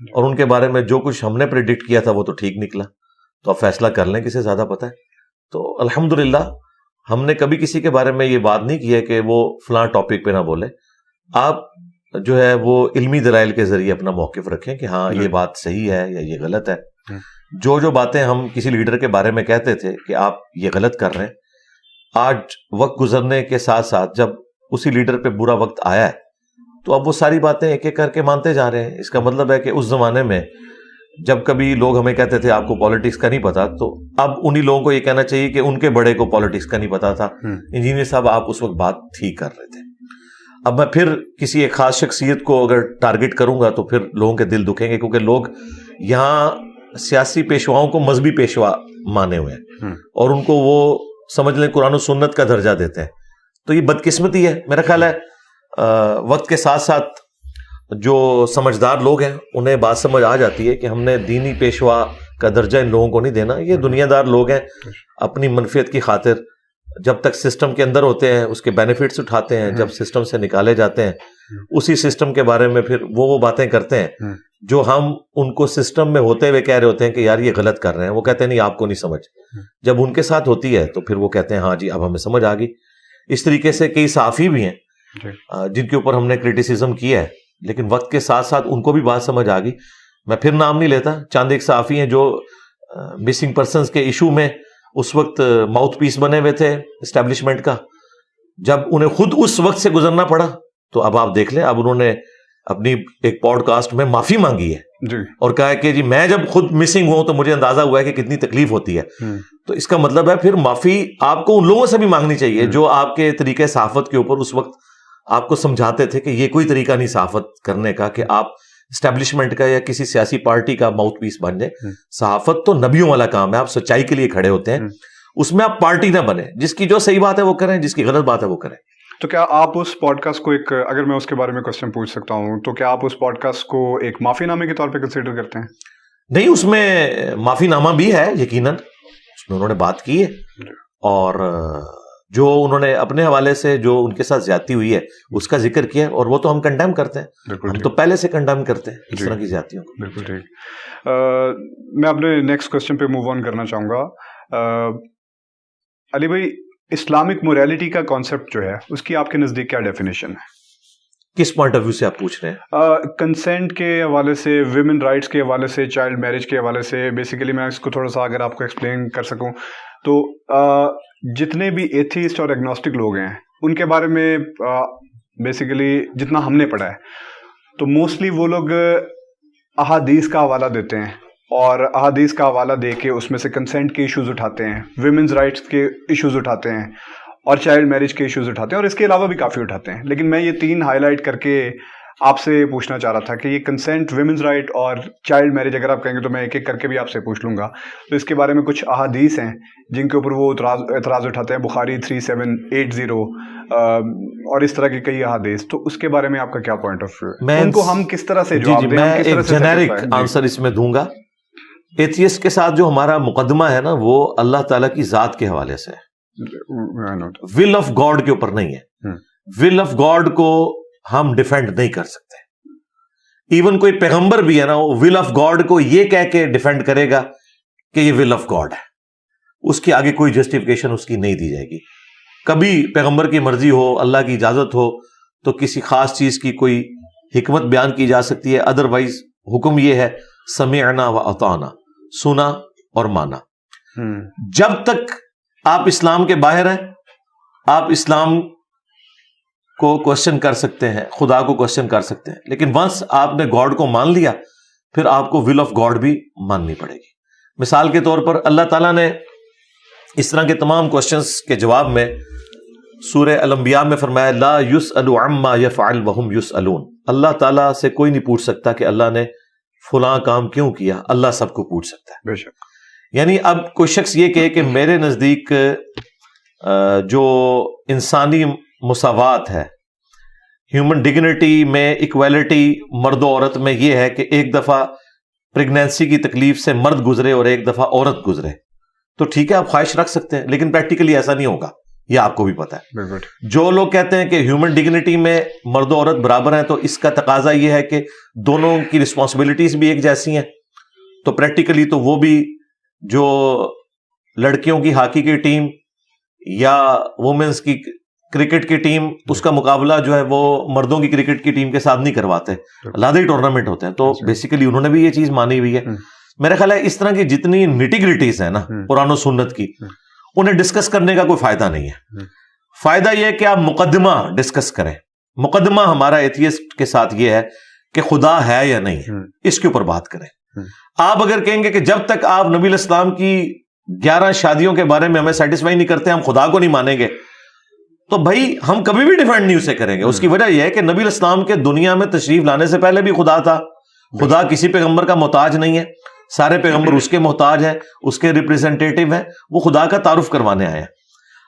اور ان کے بارے میں جو کچھ ہم نے پریڈکٹ کیا تھا وہ تو ٹھیک نکلا. تو آپ فیصلہ کر لیں کسے زیادہ پتہ ہے. تو الحمدللہ ہم نے کبھی کسی کے بارے میں یہ بات نہیں کی ہے کہ وہ فلاں ٹاپک پہ نہ بولے. آپ جو ہے وہ علمی دلائل کے ذریعے اپنا موقف رکھیں کہ ہاں یہ بات صحیح ہے یا یہ غلط ہے. جو باتیں ہم کسی لیڈر کے بارے میں کہتے تھے کہ آپ یہ غلط کر رہے ہیں, آج وقت گزرنے کے ساتھ ساتھ جب اسی لیڈر پہ برا وقت آیا ہے تو اب وہ ساری باتیں ایک ایک کر کے مانتے جا رہے ہیں. اس کا مطلب ہے کہ اس زمانے میں جب کبھی لوگ ہمیں کہتے تھے آپ کو پالیٹکس کا نہیں پتا, تو اب انہی لوگوں کو یہ کہنا چاہیے کہ ان کے بڑے کو پالیٹکس کا نہیں پتا تھا. انجینئر صاحب آپ اس وقت بات ٹھیک کر رہے تھے. اب میں پھر کسی ایک خاص شخصیت کو اگر ٹارگٹ کروں گا تو پھر لوگوں کے دل دکھیں گے, کیونکہ لوگ یہاں سیاسی پیشواؤں کو مذہبی پیشوا مانے ہوئے ہیں اور ان کو وہ سمجھ لیں قرآن و سنت کا درجہ دیتے ہیں. تو یہ بدقسمتی ہے. میرا خیال ہے وقت کے ساتھ ساتھ جو سمجھدار لوگ ہیں انہیں بات سمجھ آ جاتی ہے کہ ہم نے دینی پیشوا کا درجہ ان لوگوں کو نہیں دینا. یہ دنیا دار لوگ ہیں, اپنی منفیت کی خاطر جب تک سسٹم کے اندر ہوتے ہیں اس کے بینیفٹس اٹھاتے ہیں, جب سسٹم سے نکالے جاتے ہیں اسی سسٹم کے بارے میں پھر وہ باتیں کرتے ہیں جو ہم ان کو سسٹم میں ہوتے ہوئے کہہ رہے ہوتے ہیں کہ یار یہ غلط کر رہے ہیں. وہ کہتے ہیں نہیں آپ کو نہیں سمجھ. جب ان کے ساتھ ہوتی ہے تو پھر وہ کہتے ہیں ہاں جی اب ہمیں سمجھ آ گئی. اس طریقے سے کئی صحافی بھی ہیں جن کے اوپر ہم نے کرٹیسزم کیا ہے, لیکن وقت کے ساتھ ساتھ ان کو بھی بات سمجھ آ گئی. میں پھر نام نہیں لیتا, چند ایک صحافی ہیں جو مسنگ پرسنز کے ایشو میں اس وقت ماؤتھ پیس بنے ہوئے تھے اسٹیبلشمنٹ کا. جب انہیں خود اس وقت سے گزرنا پڑا تو اب آپ دیکھ لیں, اب انہوں نے اپنی ایک پوڈ کاسٹ میں معافی مانگی ہے اور کہا ہے کہ جی میں جب خود مسنگ ہوں تو مجھے اندازہ ہوا ہے کہ کتنی تکلیف ہوتی ہے. تو اس کا مطلب ہے پھر معافی آپ کو ان لوگوں سے بھی مانگنی چاہیے جو آپ کے طریقے صحافت کے اوپر اس وقت آپ کو سمجھاتے تھے کہ یہ کوئی طریقہ نہیں صحافت کرنے کا کہ آپ اسٹیبلشمنٹ کا یا کسی سیاسی پارٹی کا ماؤتھ پیس بن جائے. صحافت تو نبیوں والا کام ہے, آپ سچائی کے لیے کھڑے ہوتے ہیں, اس میں آپ پارٹی نہ بنے. جس کی جو صحیح بات ہے وہ کریں, جس کی غلط بات ہے وہ کریں. تو کیا آپ اس پوڈ کاسٹ کو ایک, اگر میں اس کے بارے میں کوشچن پوچھ سکتا ہوں, تو کیا آپ اس پوڈ کاسٹ کو ایک معافی نامے کے طور پہ کنسیڈر کرتے ہیں؟ نہیں, اس میں معافی نامہ بھی ہے یقیناً, اس میں انہوں نے بات کی ہے اور جو انہوں نے اپنے حوالے سے جو ان کے ساتھ زیادتی ہوئی ہے اس کا ذکر کیا ہے, اور وہ تو ہم کنڈیم کرتے ہیں, ہم تو پہلے سے کنڈیم کرتے ہیں اس طرح کی زیادتیوں کو. بالکل ٹھیک. میں اپنے نیکسٹ کوسچن پہ موو آن کرنا چاہوں گا. علی بھائی, اسلامک موریلٹی کا کانسیپٹ جو ہے اس کی آپ کے نزدیک کیا ڈیفینیشن ہے؟ کس پوائنٹ آف ویو سے آپ پوچھ رہے ہیں؟ کنسینٹ کے حوالے سے, ویمن رائٹس کے حوالے سے, چائلڈ میرج کے حوالے سے. بیسیکلی میں اس کو تھوڑا سا اگر آپ کو ایکسپلین کر سکوں تو جتنے بھی ایتھیسٹ اور ایگنوسٹک لوگ ہیں ان کے بارے میں بیسیکلی جتنا ہم نے پڑھا ہے تو موسٹلی وہ لوگ احادیث کا حوالہ دیتے ہیں اور احادیث کا حوالہ دے کے اس میں سے کنسینٹ کے ایشوز اٹھاتے ہیں, ویمنز رائٹس کے ایشوز اٹھاتے ہیں اور چائلڈ میرج کے ایشوز اٹھاتے ہیں, اور اس کے علاوہ بھی کافی اٹھاتے ہیں. لیکن میں یہ تین ہائی لائٹ کر کے آپ سے پوچھنا چاہ رہا تھا کہ یہ کنسینٹ, ویمنز رائٹ اور چائلڈ میرج اگر آپ کہیں گے تو میں ایک ایک کر کے بھی آپ سے پوچھ لوں گا. تو اس کے بارے میں کچھ احادیث ہیں جن کے اوپر وہ اعتراض اٹھاتے ہیں, بخاری 3780 اور اس طرح کی کئی احادیث. تو اس کے بارے میں آپ کا کیا پوائنٹ آف ویو ہے, ان کو ہم کس طرح سے جواب دیں؟ میں ایک جنیرک آنسر اس میں دوں گا. ایتھیسٹ کے ساتھ جو ہمارا مقدمہ ہے نا وہ اللہ تعالیٰ کی ذات کے حوالے سے ہے, ول آف گاڈ کے اوپر نہیں ہے. ول آف گاڈ کو ہم ڈیفینڈ نہیں کر سکتے. ایون کوئی پیغمبر بھی ہے نا, وہ ول آف گاڈ کو یہ کہہ کے ڈیفینڈ کرے گا کہ یہ ول آف گاڈ ہے, اس کے آگے کوئی جسٹیفیکیشن اس کی نہیں دی جائے گی. کبھی پیغمبر کی مرضی ہو, اللہ کی اجازت ہو تو کسی خاص چیز کی کوئی حکمت بیان کی جا سکتی ہے, ادروائز حکم یہ ہے سمعنا و اطعنا, سنا اور مانا. جب تک آپ اسلام کے باہر ہیں آپ اسلام کو کوشچن کر سکتے ہیں, خدا کو کوشچن کر سکتے ہیں, لیکن ونس آپ نے گاڈ کو مان لیا پھر آپ کو ول آف گاڈ بھی ماننی پڑے گی. مثال کے طور پر اللہ تعالیٰ نے اس طرح کے تمام کوشچنز کے جواب میں سورہ الانبیاء میں فرمایا لا یسأل عما یفعل وہم یسألون. اللہ تعالیٰ سے کوئی نہیں پوچھ سکتا کہ اللہ نے فلاں کام کیوں کیا, اللہ سب کو پوچھ سکتا ہے. بے شک. یعنی اب کوئی شخص یہ کہے کہ میرے نزدیک جو انسانی مساوات ہے, ہیومن ڈگنیٹی میں ایکویلٹی مرد و عورت میں یہ ہے کہ ایک دفعہ پریگنینسی کی تکلیف سے مرد گزرے اور ایک دفعہ عورت گزرے, تو ٹھیک ہے آپ خواہش رکھ سکتے ہیں, لیکن پریکٹیکلی ایسا نہیں ہوگا. یہ آپ کو بھی پتا ہے. بالکل. جو لوگ کہتے ہیں کہ ہیومن ڈگنیٹی میں مرد و عورت برابر ہیں تو اس کا تقاضا یہ ہے کہ دونوں کی رسپانسبلٹیز بھی ایک جیسی ہیں. تو پریکٹیکلی تو وہ بھی جو لڑکیوں کی ہاکی کی ٹیم یا وومنس کی کرکٹ کی ٹیم اس کا مقابلہ جو ہے وہ مردوں کی کرکٹ کی ٹیم کے ساتھ نہیں کرواتے, علیحدہ ٹورنامنٹ ہوتے ہیں. تو بیسیکلی انہوں نے بھی یہ چیز مانی ہوئی ہے. میرا خیال ہے اس طرح کی جتنی نیٹی گریٹیز ہیں نا قرآن و سنت کی, انہیں ڈسکس کرنے کا کوئی فائدہ نہیں ہے. فائدہ یہ ہے کہ آپ مقدمہ ڈسکس کریں. مقدمہ ہمارا ایتھیسٹ کے ساتھ یہ ہے کہ خدا ہے یا نہیں ہے, اس کے اوپر بات کریں. آپ اگر کہیں گے کہ جب تک آپ نبی علیہ السلام کی 11 شادیوں کے بارے میں ہمیں سیٹسفائی نہیں کرتے, ہم خدا کو نہیں مانیں گے, تو بھائی ہم کبھی بھی ڈیفینڈ نہیں اسے کریں گے. اس کی وجہ یہ ہے کہ نبی علیہ السلام کے دنیا میں تشریف لانے سے پہلے بھی خدا تھا. خدا کسی پیغمبر کا محتاج نہیں ہے, سارے پیغمبر اس کے محتاج ہیں, اس کے ریپریزنٹیٹیو ہیں, وہ خدا کا تعارف کروانے آئے ہیں.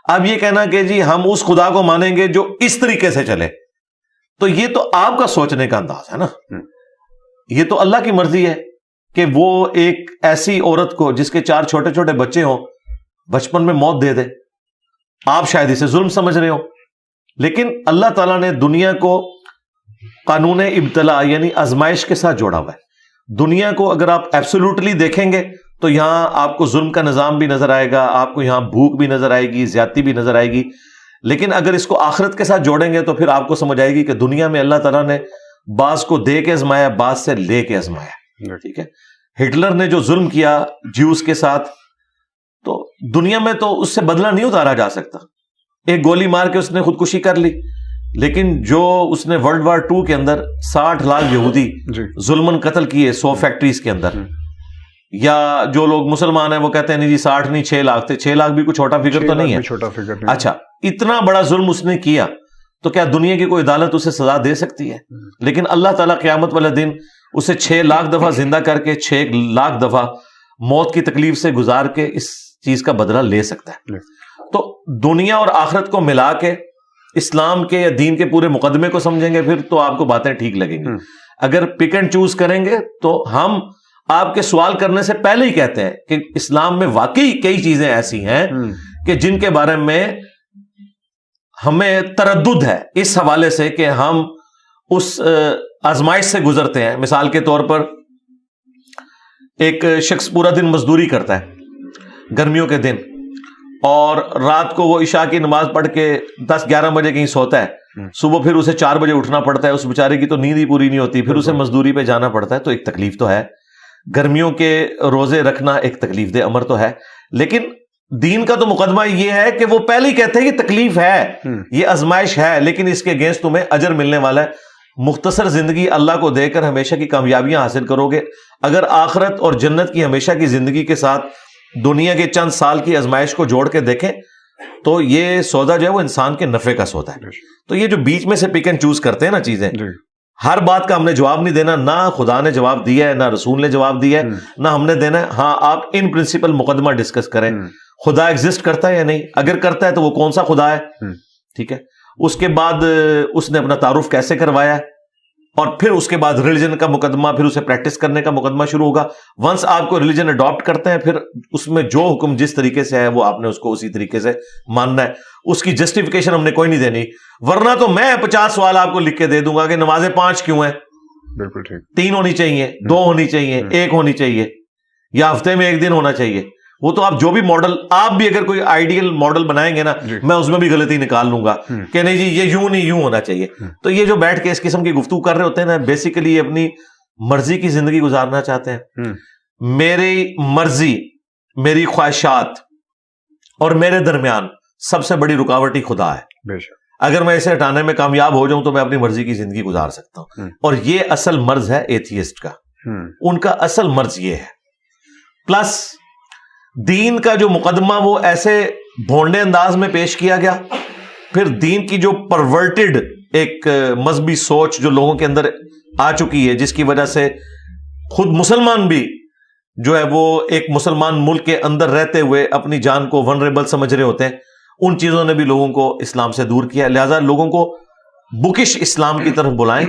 اب یہ کہنا کہ جی ہم اس خدا کو مانیں گے جو اس طریقے سے چلے, تو یہ تو آپ کا سوچنے کا انداز ہے نا. یہ تو اللہ کی مرضی ہے کہ وہ ایک ایسی عورت کو جس کے 4 چھوٹے چھوٹے بچے ہوں بچپن میں موت دے دے. آپ شاید اسے ظلم سمجھ رہے ہو, لیکن اللہ تعالیٰ نے دنیا کو قانون ابتلا یعنی آزمائش کے ساتھ جوڑا ہوا ہے. دنیا کو اگر آپ ایبسولوٹلی دیکھیں گے تو یہاں آپ کو ظلم کا نظام بھی نظر آئے گا, آپ کو یہاں بھوک بھی نظر آئے گی, زیادتی بھی نظر آئے گی. لیکن اگر اس کو آخرت کے ساتھ جوڑیں گے تو پھر آپ کو سمجھ آئے گی کہ دنیا میں اللہ تعالیٰ نے بعض کو دے کے آزمایا, بعض سے لے کے آزمایا. ٹھیک ہے, ہٹلر نے جو ظلم کیا جیوز کے ساتھ, تو دنیا میں تو اس سے بدلہ نہیں اتارا جا سکتا. ایک گولی مار کے اس نے خودکشی کر لی, لیکن جو اس نے ورلڈ وار 2 کے اندر 60 لاکھ یہودی ظلمن قتل کیے 100 فیکٹریز کے اندر, یا جو لوگ مسلمان ہیں وہ کہتے ہیں نہیں جی 60 نہیں 6 لاکھ تھے. 6 لاکھ بھی کوئی چھوٹا فگر تو نہیں ہے. اچھا, اتنا بڑا ظلم اس نے کیا تو کیا دنیا کی کوئی عدالت اسے سزا دے سکتی ہے؟ لیکن اللہ تعالیٰ قیامت والے دن اسے 6 لاکھ دفعہ زندہ کر کے 6 لاکھ دفعہ موت کی تکلیف سے گزار کے اس چیز کا بدلہ لے سکتا ہے. تو دنیا اور آخرت کو ملا کے اسلام کے یا دین کے پورے مقدمے کو سمجھیں گے پھر تو آپ کو باتیں ٹھیک لگیں گی. اگر پک اینڈ چوز کریں گے تو ہم آپ کے سوال کرنے سے پہلے ہی کہتے ہیں کہ اسلام میں واقعی کئی چیزیں ایسی ہیں کہ جن کے بارے میں ہمیں تردد ہے اس حوالے سے کہ ہم اس آزمائش سے گزرتے ہیں. مثال کے طور پر ایک شخص پورا دن مزدوری کرتا ہے گرمیوں کے دن, اور رات کو وہ عشاء کی نماز پڑھ کے 10-11 بجے کہیں سوتا ہے, صبح پھر اسے 4 بجے اٹھنا پڑتا ہے. اس بیچارے کی تو نیند ہی پوری نہیں ہوتی, پھر اسے مزدوری پہ جانا پڑتا ہے. تو ایک تکلیف تو ہے, گرمیوں کے روزے رکھنا ایک تکلیف دہ امر تو ہے. لیکن دین کا تو مقدمہ یہ ہے کہ وہ پہلے ہی کہتے ہیں کہ تکلیف ہے, یہ آزمائش ہے, لیکن اس کے اگینسٹ تمہیں اجر ملنے والا ہے. مختصر زندگی اللہ کو دے کر ہمیشہ کی کامیابیاں حاصل کرو گے. اگر آخرت اور جنت کی ہمیشہ کی زندگی کے ساتھ دنیا کے چند سال کی آزمائش کو جوڑ کے دیکھیں تو یہ سودا جو ہے وہ انسان کے نفع کا سودا ہے. تو یہ جو بیچ میں سے پک اینڈ چوز کرتے ہیں نا چیزیں, ہر بات کا ہم نے جواب نہیں دینا, نہ خدا نے جواب دیا ہے, نہ رسول نے جواب دیا ہے, نہ ہم نے دینا ہے. ہاں, آپ ان پرنسپل مقدمہ ڈسکس کریں. خدا ایگزسٹ کرتا ہے یا نہیں, اگر کرتا ہے تو وہ کون سا خدا ہے, ٹھیک ہے. اس کے بعد اس نے اپنا تعارف کیسے کروایا ہے, اور پھر اس کے بعد ریلیجن کا مقدمہ, پھر اسے پریکٹس کرنے کا مقدمہ شروع ہوگا. ونس آپ کو ریلیجن اڈاپٹ کرتے ہیں پھر اس میں جو حکم جس طریقے سے ہے وہ آپ نے اس کو اسی طریقے سے ماننا ہے. اس کی جسٹیفیکیشن ہم نے کوئی نہیں دینی, ورنہ تو میں 50 سوال آپ کو لکھ کے دے دوں گا کہ نمازیں 5 کیوں ہیں. بالکل ٹھیک, 3 ہونی چاہیے, 2 ہونی چاہیے, 1 ہونی چاہیے, یا ہفتے میں 1 دن ہونا چاہیے. وہ تو آپ جو بھی ماڈل, آپ بھی اگر کوئی آئیڈیل ماڈل بنائیں گے نا, میں اس میں بھی غلطی نکال لوں گا کہ نہیں جی یہ یوں نہیں یوں ہونا چاہیے. تو یہ جو بیٹھ کے اس قسم کی گفتگو کر رہے ہوتے ہیں نا, بیسیکلی اپنی مرضی کی زندگی گزارنا چاہتے ہیں. میری مرضی, میری خواہشات اور میرے درمیان سب سے بڑی رکاوٹ ہی خدا ہے. اگر میں اسے ہٹانے میں کامیاب ہو جاؤں تو میں اپنی مرضی کی زندگی گزار سکتا ہوں. اور یہ اصل مرض ہے ایتھیسٹ کا, ان کا اصل مرض یہ ہے. پلس دین کا جو مقدمہ وہ ایسے بھونڈے انداز میں پیش کیا گیا, پھر دین کی جو پرورٹڈ ایک مذہبی سوچ جو لوگوں کے اندر آ چکی ہے, جس کی وجہ سے خود مسلمان بھی جو ہے وہ ایک مسلمان ملک کے اندر رہتے ہوئے اپنی جان کو ونریبل سمجھ رہے ہوتے ہیں, ان چیزوں نے بھی لوگوں کو اسلام سے دور کیا. لہذا لوگوں کو بکش اسلام کی طرف بلائیں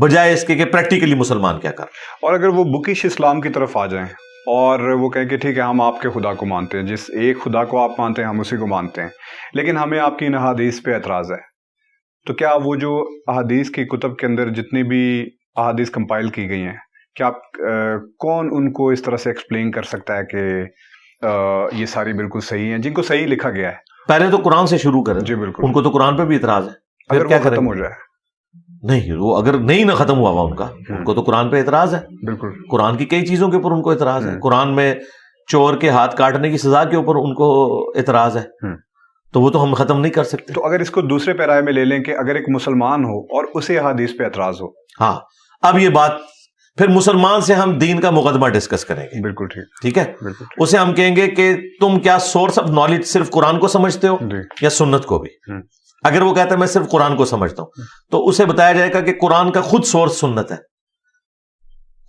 بجائے اس کے کہ پریکٹیکلی مسلمان کیا کر. اور اگر وہ بکش اسلام کی طرف آ جائیں اور وہ کہیں کہ ٹھیک ہے ہم آپ کے خدا کو مانتے ہیں, جس ایک خدا کو آپ مانتے ہیں ہم اسی کو مانتے ہیں, لیکن ہمیں آپ کی ان احادیث پہ اعتراض ہے. تو کیا وہ جو احادیث کی کتب کے اندر جتنی بھی احادیث کمپائل کی گئی ہیں, کیا آپ کون ان کو اس طرح سے ایکسپلین کر سکتا ہے کہ یہ ساری بالکل صحیح ہیں, جن کو صحیح لکھا گیا ہے؟ پہلے تو قرآن سے شروع کریں. جی بالکل. ان کو تو قرآن پہ بھی اعتراض ہے, اگر کیا وہ ختم ہو جائے. نہیں, وہ اگر نہیں نہ ختم ہوا ہوا ان کو تو قرآن پہ اعتراض ہے. بالکل. قرآن کی کئی چیزوں کے اوپر ان کو اعتراض ہے. قرآن میں چور کے ہاتھ کاٹنے کی سزا کے اوپر ان کو اعتراض ہے, تو وہ تو ہم ختم نہیں کر سکتے. تو اگر اس کو دوسرے پیرائے میں لے لیں کہ اگر ایک مسلمان ہو اور اسے احادیث پہ اعتراض ہو. ہاں, اب یہ بات پھر مسلمان سے ہم دین کا مقدمہ ڈسکس کریں گے. بالکل ٹھیک ہے. اسے ہم کہیں گے کہ تم کیا سورس آف نالج صرف قرآن کو سمجھتے ہو یا سنت کو بھی؟ اگر وہ کہتا ہے میں صرف قرآن کو سمجھتا ہوں, تو اسے بتایا جائے گا کہ قرآن کا خود سورس سنت ہے.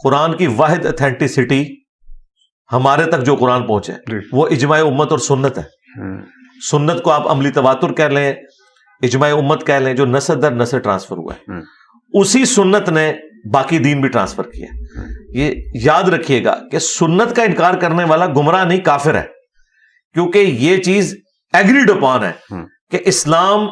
قرآن کی واحد اتھینٹسٹی ہمارے تک جو قرآن پہنچے وہ اجماع امت اور سنت ہے. سنت کو آپ عملی تواتر کہہ لیں, اجماع امت کہہ لیں, جو نسل در نسل ٹرانسفر ہوا ہے. اسی سنت نے باقی دین بھی ٹرانسفر کیا. یہ یاد رکھیے گا کہ سنت کا انکار کرنے والا گمراہ نہیں کافر ہے, کیونکہ یہ چیز ایگریڈ اپان ہے کہ اسلام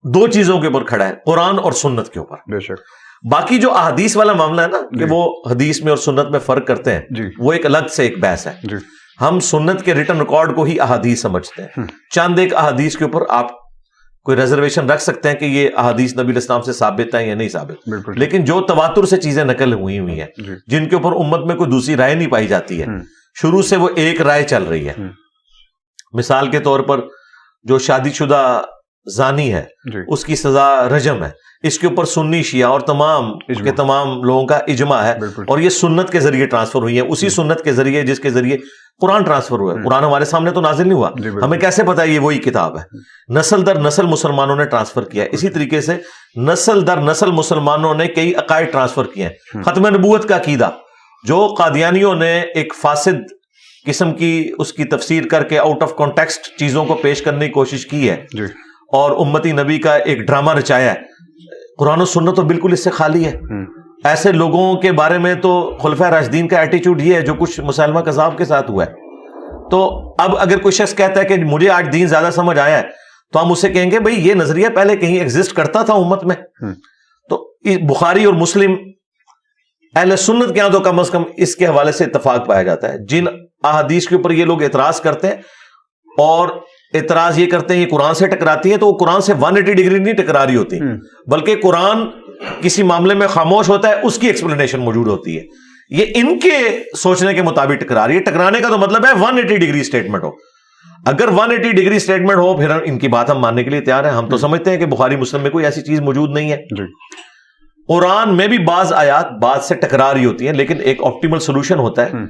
دو چیزوں کے اوپر کھڑا ہے, قرآن اور سنت کے اوپر. بے شک. باقی جو احادیث والا معاملہ ہے نا کہ وہ حدیث میں اور سنت میں فرق کرتے ہیں, وہ ایک الگ سے ایک بحث ہے. ہم سنت کے ریٹن ریکارڈ کو ہی احادیث سمجھتے ہیں. چند ایک احادیث کے اوپر آپ کوئی ریزرویشن رکھ سکتے ہیں کہ یہ احادیث نبی علیہ السلام سے ثابت ہے یا نہیں ثابت, لیکن جو تواتر سے چیزیں نقل ہوئی ہیں جن کے اوپر امت میں کوئی دوسری رائے نہیں پائی جاتی ہے, شروع سے وہ ایک رائے چل رہی ہے. مثال کے طور پر جو شادی شدہ زانی ہے اس کی سزا رجم ہے, اس کے اوپر سنی شیعہ اور تمام کے تمام لوگوں کا اجماع ہے, اور یہ سنت کے ذریعے ٹرانسفر ہوئی ہے. اسی سنت کے ذریعے جس کے ذریعے قرآن ٹرانسفر ہوا ہے. قرآن ہمارے سامنے تو نازل نہیں ہوا, ہمیں کیسے پتا یہ وہی کتاب ہے؟ نسل در نسل مسلمانوں نے ٹرانسفر کیا. اسی طریقے سے نسل در نسل مسلمانوں نے کئی عقائد ٹرانسفر کیے ہیں. ختم نبوت کا عقیدہ جو قادیانیوں نے ایک فاسد قسم کی اس کی تفسیر کر کے آؤٹ آف کانٹیکسٹ چیزوں کو پیش کرنے کی کوشش کی ہے اور امتی نبی کا ایک ڈرامہ رچایا ہے, قرآن و سنت تو بالکل اس سے خالی ہے. ایسے لوگوں کے بارے میں تو خلفائے راشدین کا ایٹیچیوڈ یہ ہے جو کچھ مسلمہ کذاب کے ساتھ ہوا ہے. تو اب اگر کوئی شخص کہتا ہے کہ مجھے آج دین زیادہ سمجھ آیا ہے, تو ہم اسے کہیں گے بھئی یہ نظریہ پہلے کہیں ایگزسٹ کرتا تھا امت میں. تو بخاری اور مسلم اہل سنت کے یہاں تو کم از کم اس کے حوالے سے اتفاق پایا جاتا ہے. جن احادیث کے اوپر یہ لوگ اعتراض کرتے ہیں اور اعتراض یہ کرتے ہیں یہ قرآن سے ٹکراتی ہیں, تو وہ قرآن سے 180 ڈگری نہیں ٹکرا رہی ہوتی, بلکہ قرآن کسی معاملے میں خاموش ہوتا ہے, اس کی ایکسپلینیشن موجود ہوتی ہے. یہ ان کے سوچنے کے مطابق ٹکرا رہی ہے. ٹکرانے کا تو مطلب ہے 180 ڈگری اسٹیٹمنٹ ہو. اگر 180 ڈگری اسٹیٹمنٹ ہو پھر ان کی بات ہم ماننے کے لیے تیار ہیں. ہم تو سمجھتے ہیں کہ بخاری مسلم میں کوئی ایسی چیز موجود نہیں ہے. قرآن میں بھی بعض آیات بعض سے ٹکرا رہی ہوتی ہیں, لیکن ایک آپٹیمل سولوشن ہوتا ہے,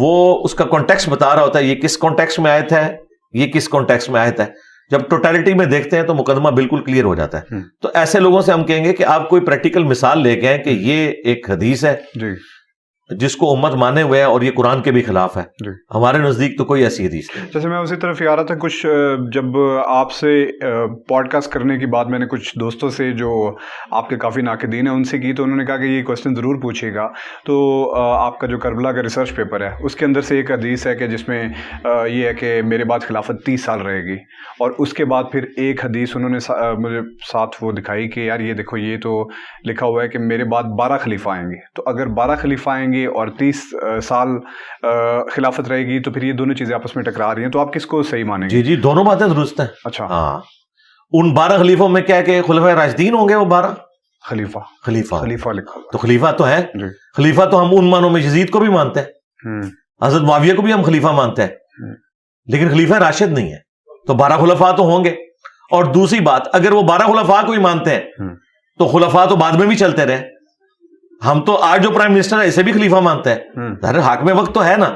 وہ اس کا کانٹیکسٹ بتا رہا ہوتا ہے. یہ کس کانٹیکسٹ میں آیت ہے, یہ کس کانٹیکسٹ میں آیت ہے. جب ٹوٹیلٹی میں دیکھتے ہیں تو مقدمہ بالکل کلیئر ہو جاتا ہے. تو ایسے لوگوں سے ہم کہیں گے کہ آپ کوئی پریکٹیکل مثال لے کے آئیں کہ یہ ایک حدیث ہے جس کو امت مانے ہوئے ہے اور یہ قرآن کے بھی خلاف ہے. ہمارے نزدیک تو کوئی ایسی حدیث نہیں. جیسے میں اسی طرف یہ آ رہا تھا, کچھ جب آپ سے پوڈ کاسٹ کرنے کی بات میں نے کچھ دوستوں سے جو آپ کے کافی ناقدین ہیں ان سے کی, تو انہوں نے کہا کہ یہ کوشچن ضرور پوچھے گا. تو آپ کا جو کربلا کا ریسرچ پیپر ہے اس کے اندر سے ایک حدیث ہے کہ جس میں یہ ہے کہ میرے بعد خلافت 30 سال رہے گی, اور اس کے بعد پھر ایک حدیث انہوں نے مجھے ساتھ وہ دکھائی کہ یار یہ دیکھو یہ تو لکھا ہوا ہے کہ میرے بعد 12 خلیفہ آئیں گے. تو اگر 12 خلیفہ آئیں گے اور 30 سال خلافت رہے گی, تو پھر یہ دونوں چیزیں آپس میں ٹکرا رہی ہیں. تو آپ کس کو صحیح مانیں گے؟ جی دونوں باتیں درست ہیں. اچھا ہاں, ان 12 خلیفوں میں کیا کہ خلفائے راشدین ہوں گے, وہ 12 خلیفہ لکھا, تو خلیفہ تو ہے. خلیفہ تو ہم ان معنوں میں یزید کو بھی مانتے ہیں, حضرت معاویہ کو بھی ہم خلیفہ مانتے ہیں, لیکن خلیفہ راشد نہیں ہے. تو 12 خلفاء تو ہوں گے. اور دوسری بات, اگر وہ 12 خلفاء کو ہی مانتے ہیں تو خلفاء تو بعد میں بھی چلتے رہے. ہم تو آج جو پرائم منسٹر ہے اسے بھی خلیفہ مانتے ہیں. ظاہر حاکم وقت تو ہے نا.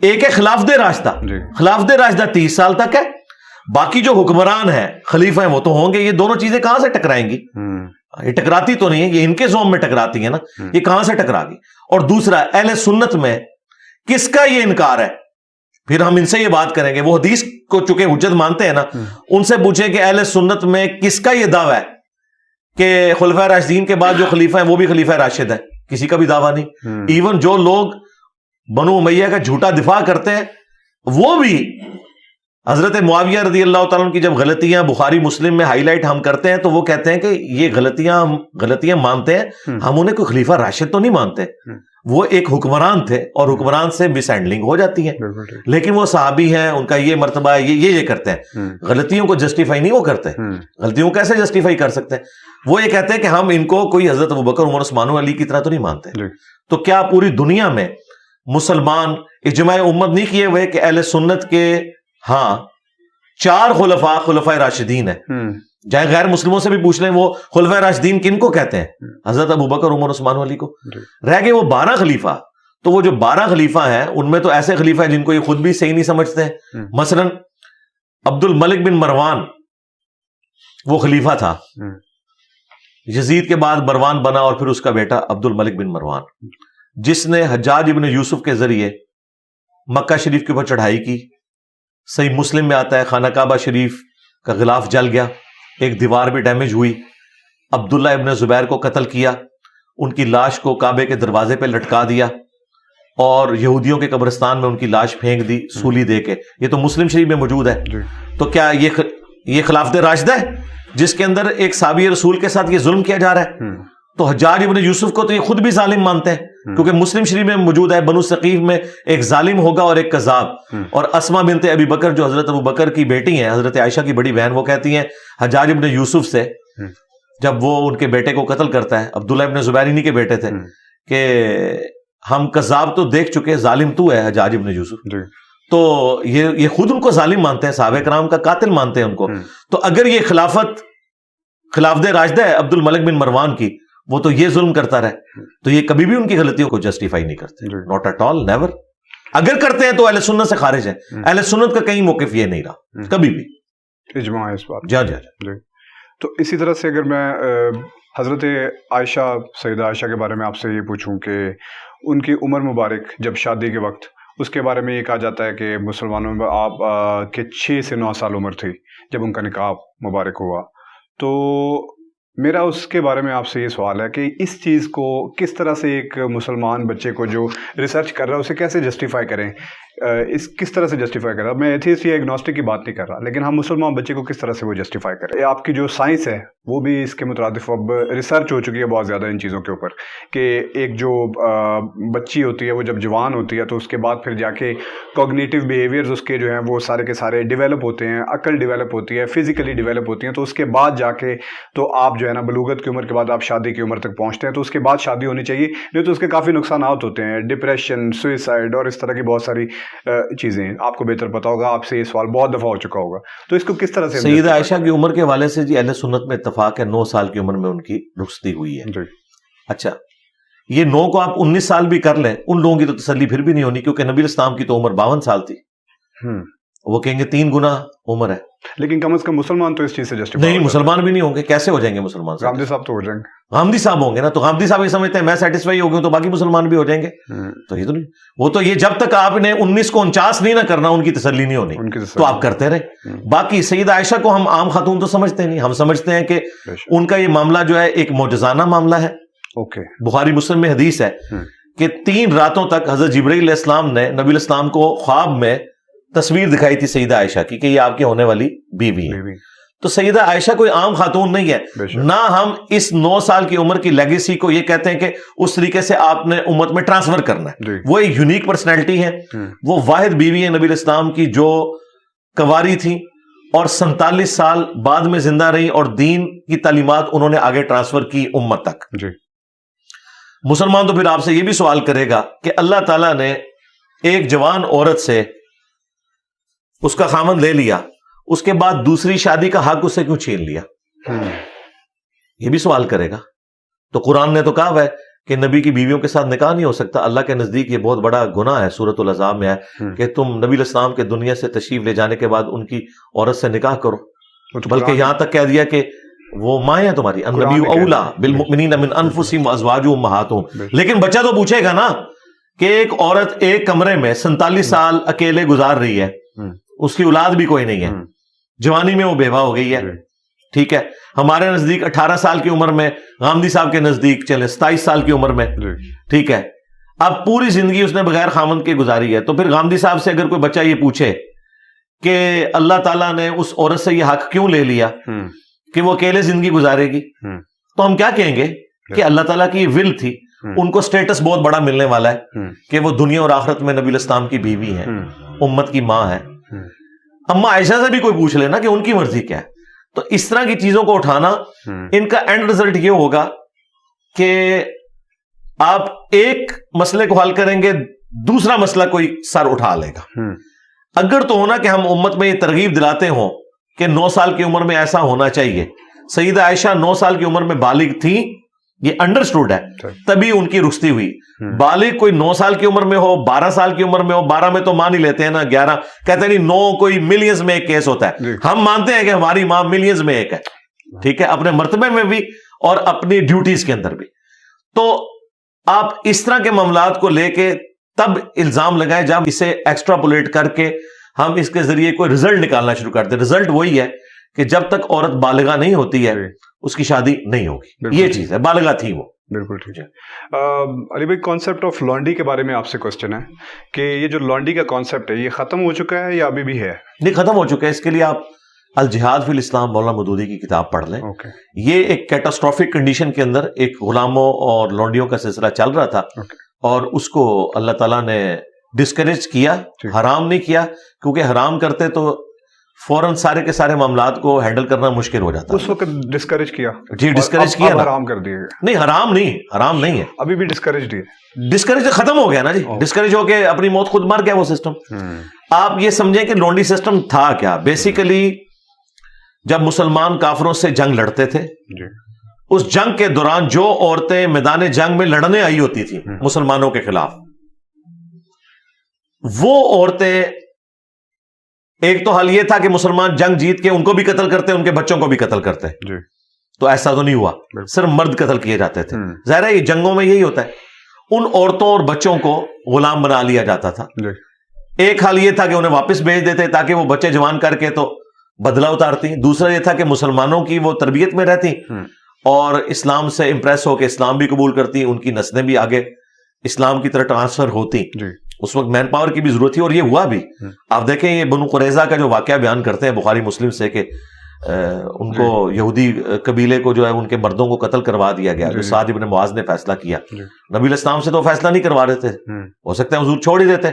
ایک ہے خلافت راشدہ, خلافت راشدہ 30 سال تک ہے. باقی جو حکمران ہیں خلیفہ ہیں وہ تو ہوں گے. یہ دونوں چیزیں کہاں سے ٹکرائیں گی؟ یہ ٹکراتی تو نہیں ہے, یہ ان کے زوم میں ٹکراتی ہیں نا. یہ کہاں سے ٹکرا گی؟ اور دوسرا, اہل سنت میں کس کا یہ انکار ہے؟ پھر ہم ان سے یہ بات کریں گے. وہ حدیث کو چونکہ حجت مانتے ہیں نا, ان سے پوچھیں کہ اہل سنت میں کس کا یہ دعویٰ ہے کہ خلفائے راشدین کے بعد جو خلیفہ ہیں وہ بھی خلیفہ راشد ہے؟ کسی کا بھی دعویٰ نہیں. ایون جو لوگ بنو امیہ کا جھوٹا دفاع کرتے ہیں. وہ بھی حضرت معاویہ رضی اللہ تعالیٰ عنہ کی جب غلطیاں بخاری مسلم میں ہائی لائٹ ہم کرتے ہیں تو وہ کہتے ہیں کہ یہ غلطیاں مانتے ہیں, ہم انہیں کوئی خلیفہ راشد تو نہیں مانتے, وہ ایک حکمران تھے اور حکمران سے مس ہینڈلنگ ہو جاتی ہے, لیکن وہ صحابی ہیں, ان کا یہ مرتبہ ہے, یہ کرتے ہیں, غلطیوں کو جسٹیفائی نہیں وہ کرتے. غلطیوں کو کیسے جسٹیفائی کر سکتے ہیں؟ وہ یہ کہتے ہیں کہ ہم ان کو کوئی حضرت ابوبکر عمر عثمان و علی کی طرح تو نہیں مانتے. تو کیا پوری دنیا میں مسلمان اجماع امت نہیں کیے ہوئے کہ اہل سنت کے ہاں 4 خلفاء راشدین ہیں؟ چاہے غیر مسلموں سے بھی پوچھ لیں, وہ خلفاء راشدین کن کو کہتے ہیں؟ حضرت ابوبکر عمر عثمان علی کو. رہ گئے وہ 12 خلیفہ, تو وہ جو 12 خلیفہ ہیں ان میں تو ایسے خلیفہ ہیں جن کو یہ خود بھی صحیح نہیں سمجھتے ہیں. مثلا عبد الملک بن مروان وہ خلیفہ تھا, یزید کے بعد مروان بنا اور پھر اس کا بیٹا عبد الملک بن مروان, جس نے حجاج ابن یوسف کے ذریعے مکہ شریف کے اوپر چڑھائی کی. صحیح مسلم میں آتا ہے خانہ کعبہ شریف کا غلاف جل گیا, ایک دیوار بھی ڈیمیج ہوئی, عبداللہ ابن زبیر کو قتل کیا, ان کی لاش کو کعبے کے دروازے پہ لٹکا دیا اور یہودیوں کے قبرستان میں ان کی لاش پھینک دی سولی دے کے. یہ تو مسلم شریف میں موجود ہے. تو کیا یہ خلافت راشدہ ہے جس کے اندر ایک صحابی رسول کے ساتھ یہ ظلم کیا جا رہا ہے؟ تو حجاج ابن یوسف کو تو یہ خود بھی ظالم مانتے ہیں, کیونکہ مسلم شریف میں موجود ہے بنو ثقیف میں ایک ظالم ہوگا اور ایک کذاب. اور اسما بنت ابی بکر جو حضرت ابو بکر کی بیٹی ہیں, حضرت عائشہ کی بڑی بہن, وہ کہتی ہیں حجاج ابن یوسف سے جب وہ ان کے بیٹے کو قتل کرتا ہے, عبداللہ ابن زبیر انہی کے بیٹے تھے, کہ ہم کذاب تو دیکھ چکے, ظالم تو ہے حجاج ابن یوسف. تو یہ خود ان کو ظالم مانتے ہیں, صحابہ کرام کا قاتل مانتے ہیں ان کو. تو اگر یہ خلافت راشدہ ہے عبد الملک بن مروان کی, وہ تو یہ ظلم کرتا رہے, تو یہ کبھی بھی ان کی غلطیوں کو جسٹیفائی نہیں کرتے. Not at all, never. اگر کرتے ہیں تو اہل سنت سے خارج ہیں. اہل سنت کا کہیں موقف یہ نہیں رہا کبھی بھی. اجماع ہے اس بات. جی. تو اسی طرح سے اگر میں حضرت عائشہ, سیدہ عائشہ کے بارے میں آپ سے یہ پوچھوں کہ ان کی عمر مبارک جب شادی کے وقت, اس کے بارے میں یہ کہا جاتا ہے کہ مسلمانوں میں آپ کے 6 سے 9 سال عمر تھی جب ان کا نکاح مبارک ہوا. تو میرا اس کے بارے میں آپ سے یہ سوال ہے کہ اس چیز کو کس طرح سے ایک مسلمان بچے کو جو ریسرچ کر رہا ہے اسے کیسے جسٹیفائی کریں, کس طرح سے جسٹیفائی کر رہا ہے؟ میں ایتھیسٹ یا ایگنوسٹک کی بات نہیں کر رہا, لیکن ہم مسلمان بچے کو کس طرح سے وہ جسٹیفائی کریں. آپ کی جو سائنس ہے وہ بھی اس کے مترادف اب ریسرچ ہو چکی ہے بہت زیادہ ان چیزوں کے اوپر, کہ ایک جو بچی ہوتی ہے وہ جب جوان ہوتی ہے تو اس کے بعد پھر جا کے کوگنیٹیو بیہیویئرز اس کے جو ہیں وہ سارے کے سارے ڈیولپ ہوتے ہیں, عقل ڈیولپ ہوتی ہے, فزیکلی ڈیولپ ہوتی ہیں. تو اس کے بعد جا کے تو آپ جو ہے نا بلوغت کی عمر کے بعد آپ شادی کی عمر تک پہنچتے ہیں, تو اس کے بعد شادی ہونی چاہیے, نہیں تو اس کے کافی نقصانات ہوتے ہیں, ڈپریشن, سوئسائڈ اور اس طرح کی بہت ساری چیزیں. آپ کو بہتر پتا ہوگا, آپ سے یہ سوال بہت دفعہ ہو چکا ہوگا. تو اس کو کس طرح سے سیدہ عائشہ کی عمر کے حوالے سے جی اہل سنت میں اتفاق ہے, 9 سال کی عمر میں ان کی رخصتی ہوئی ہے. اچھا, یہ 9 کو آپ 19 سال بھی کر لیں, ان لوگوں کی تو تسلی پھر بھی نہیں ہونی, کیونکہ نبی اسلام کی تو عمر 52 سال تھی. وہ کہیں گے 3 گنا عمر ہے. لیکن کم از کم مسلمان تو اس چیز سے جسٹیفائی نہیں, مسلمان بھی نہیں ہوں گے. کیسے ہو جائیں گے مسلمان؟ غامدی صاحب تو ہو جائیں گے. غامدی صاحب ہوں گے نا, تو غامدی صاحب یہ سمجھتے ہیں میں سیٹسفائی ہو گیا تو باقی مسلمان بھی ہو جائیں گے. تو یہ تو نہیں, وہ تو یہ جب تک آپ نے 19 کو 49 نہیں نہ کرنا ان کی تسلی نہیں ہونی, تو آپ کرتے رہے. باقی سیدہ عائشہ کو ہم عام خاتون تو سمجھتے نہیں, ہم سمجھتے ہیں کہ ان کا یہ معاملہ جو ہے ایک معجزانہ معاملہ ہے. بخاری مسلم میں حدیث ہے کہ 3 راتوں تک حضرت جبرائیل علیہ السلام نے نبی الاسلام کو خواب میں تصویر دکھائی تھی سیدہ عائشہ کی کہ یہ آپ کی ہونے والی بیوی ہے. تو سیدہ عائشہ کوئی عام خاتون نہیں ہے. نہ ہم اس 9 سال کی عمر کی لیگیسی کو یہ کہتے ہیں کہ اس طریقے سے آپ نے امت میں ٹرانسفر کرنا ہے. وہ ایک یونیک پرسنالٹی ہے, وہ واحد بیوی ہے نبی الاسلام کی جو کنواری تھی اور 47 سال بعد میں زندہ رہی, اور دین کی تعلیمات انہوں نے آگے ٹرانسفر کی امت تک. مسلمان تو پھر آپ سے یہ بھی سوال کرے گا کہ اللہ تعالیٰ نے ایک جوان عورت سے اس کا خامند لے لیا, اس کے بعد دوسری شادی کا حق اسے کیوں چھین لیا؟ یہ بھی سوال کرے گا. تو قرآن نے تو کہا ہے کہ نبی کی بیویوں کے ساتھ نکاح نہیں ہو سکتا. اللہ کے نزدیک یہ بہت بڑا گناہ ہے, سورۃ الاحزاب میں ہے کہ تم نبی علیہ السلام کے دنیا سے تشریف لے جانے کے بعد ان کی عورت سے نکاح کرو. بلکہ یہاں تک کہہ دیا کہ وہ ماں ہے تمہاری, النبی اولا بالمؤمنین من انفسہم وازواجہم امہاتہم. لیکن بچہ تو پوچھے گا نا کہ ایک عورت ایک کمرے میں 47 سال اکیلے گزار رہی ہے, اس کی اولاد بھی کوئی نہیں ہے, جوانی میں وہ بیوہ ہو گئی ہے. ٹھیک ہے, ہمارے نزدیک 18 سال کی عمر میں, غامدی صاحب کے نزدیک چلے 27 سال کی عمر میں. ٹھیک ہے, اب پوری زندگی اس نے بغیر خامند کے گزاری ہے. تو پھر گاندھی صاحب سے اگر کوئی بچہ یہ پوچھے کہ اللہ تعالیٰ نے اس عورت سے یہ حق کیوں لے لیا کہ وہ اکیلے زندگی گزارے گی, تو ہم کیا کہیں گے کہ اللہ تعالیٰ کی ول تھی, ان کو سٹیٹس بہت بڑا ملنے والا ہے کہ وہ دنیا اور آخرت میں نبی الاسلام کی بیوی ہیں, امت کی ماں ہے. اما عائشہ سے بھی کوئی پوچھ لینا کہ ان کی مرضی کیا ہے. تو اس طرح کی چیزوں کو اٹھانا, ان کا اینڈ رزلٹ یہ ہوگا کہ آپ ایک مسئلے کو حل کریں گے, دوسرا مسئلہ کوئی سر اٹھا لے گا. اگر تو ہونا کہ ہم امت میں یہ ترغیب دلاتے ہوں کہ 9 سال کی عمر میں ایسا ہونا چاہیے. سیدہ عائشہ 9 سال کی عمر میں بالغ تھی, یہ انڈرسٹوڈ ہے, تبھی ان کی رخصتی ہوئی. بالغ کوئی 9 سال کی عمر میں ہو, 12 سال کی عمر میں ہو, 12 میں تو مان ہی لیتے ہیں نا, 11 کہتے ہیں نہیں, 9 کوئی ملینز میں ایک کیس ہوتا ہے. ہم مانتے ہیں کہ ہماری ماں ملینز میں ایک ہے, ٹھیک ہے, اپنے مرتبے میں بھی اور اپنی ڈیوٹیز کے اندر بھی. تو آپ اس طرح کے معاملات کو لے کے تب الزام لگائیں جب اسے ایکسٹراپولیٹ کر کے ہم اس کے ذریعے کوئی رزلٹ نکالنا شروع کرتے. رزلٹ وہی ہے کہ جب تک عورت بالغہ نہیں ہوتی ہے اس کی شادی نہیں ہوگی. یہ چیز ہے, بالغہ تھی وہ. بالکل ٹھیک ہے. علی بھائی, کانسیپٹ آف لانڈی کے بارے میں آپ سے کوسچن ہے کہ یہ جو لانڈی کا کانسیپٹ ہے یہ ختم ہو چکا ہے یا ابھی بھی ہے؟ نہیں, ختم ہو چکا ہے. اس کے لیے آپ الجہاد فی الاسلام مولانا مودودی کی کتاب پڑھ لیں. یہ ایک کیٹاسٹرافک کنڈیشن کے اندر ایک غلاموں اور لانڈیوں کا سلسلہ چل رہا تھا, اور اس کو اللہ تعالیٰ نے ڈسکریج کیا, حرام نہیں کیا, کیونکہ حرام کرتے تو فوراً سارے کے سارے معاملات کو ہینڈل کرنا مشکل ہو جاتا. اس وقت ڈسکریج کیا, جی ڈسکریج کیا, حرام کر دیا. نہیں, حرام نہیں ہے, ابھی بھی ڈسکریج ہے. ڈسکریج ختم ہو گیا نا جی, ڈسکریج ہو کے اپنی موت خود مر گیا وہ سسٹم. آپ یہ سمجھیں کہ لونڈی سسٹم تھا کیا. بیسیکلی جب مسلمان کافروں سے جنگ لڑتے تھے, اس جنگ کے دوران جو عورتیں میدان جنگ میں لڑنے آئی ہوتی تھی مسلمانوں کے خلاف, وہ عورتیں, ایک تو حال یہ تھا کہ مسلمان جنگ جیت کے ان کو بھی قتل کرتے, ان کے بچوں کو بھی قتل کرتے. تو ایسا تو نہیں ہوا, صرف مرد قتل کیے جاتے تھے. ظاہر ہے یہ جنگوں میں یہی ہوتا ہے, ان عورتوں اور بچوں کو غلام بنا لیا جاتا تھا. ایک حال یہ تھا کہ انہیں واپس بھیج دیتے تاکہ وہ بچے جوان کر کے تو بدلہ اتارتی. دوسرا یہ تھا کہ مسلمانوں کی وہ تربیت میں رہتی اور اسلام سے امپریس ہو کے اسلام بھی قبول کرتی, ان کی نسلیں بھی آگے اسلام کی طرح ٹرانسفر ہوتی. اس وقت مین پاور کی بھی ضرورت تھی, اور یہ ہوا بھی. آپ دیکھیں یہ بنو قریظہ کا جو واقعہ بیان کرتے ہیں بخاری مسلم سے کہ ان کو یہودی قبیلے کو جو ہے ان کے مردوں کو قتل کروا دیا گیا, جو سعد ابن معاذ نے فیصلہ کیا. نبی الاسلام سے تو فیصلہ نہیں کروا رہے تھے, ہو سکتا ہے حضور چھوڑ ہی دیتے,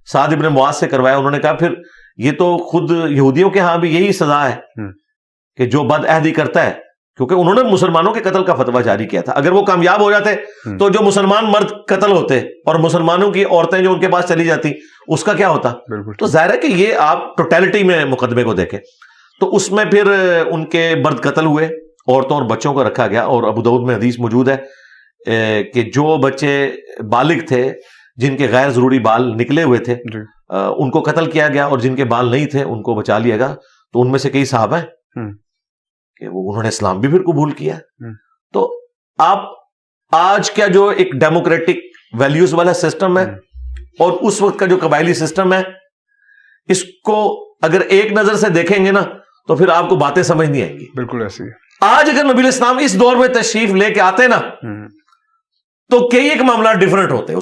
سعد ابن معاذ سے کروایا. انہوں نے کہا پھر یہ تو خود یہودیوں کے ہاں بھی یہی سزا ہے کہ جو بد عہدی کرتا ہے, کیونکہ انہوں نے مسلمانوں کے قتل کا فتویٰ جاری کیا تھا. اگر وہ کامیاب ہو جاتے تو جو مسلمان مرد قتل ہوتے اور مسلمانوں کی عورتیں جو ان کے پاس چلی جاتی, اس کا کیا ہوتا. تو ظاہر ہے کہ یہ آپ ٹوٹیلٹی میں مقدمے کو دیکھیں تو اس میں پھر ان کے مرد قتل ہوئے, عورتوں اور بچوں کو رکھا گیا. اور ابو داؤد میں حدیث موجود ہے کہ جو بچے بالغ تھے جن کے غیر ضروری بال نکلے ہوئے تھے ان کو قتل کیا گیا, اور جن کے بال نہیں تھے ان کو بچا لیا گیا. تو ان میں سے کئی صحابہ ہیں کہ انہوں نے اسلام بھی پھر قبول کیا. تو آپ آج کا جو ایک ڈیموکریٹک ویلیوز والا سسٹم ہے اور اس وقت کا جو قبائلی سسٹم ہے, اس کو اگر ایک نظر سے دیکھیں گے نا تو پھر آپ کو باتیں سمجھ نہیں آئیں گی. بالکل ایسی. آج اگر نبی الاسلام اس دور میں تشریف لے کے آتے نا تو کئی ایک معاملات ڈیفرنٹ ہوتے.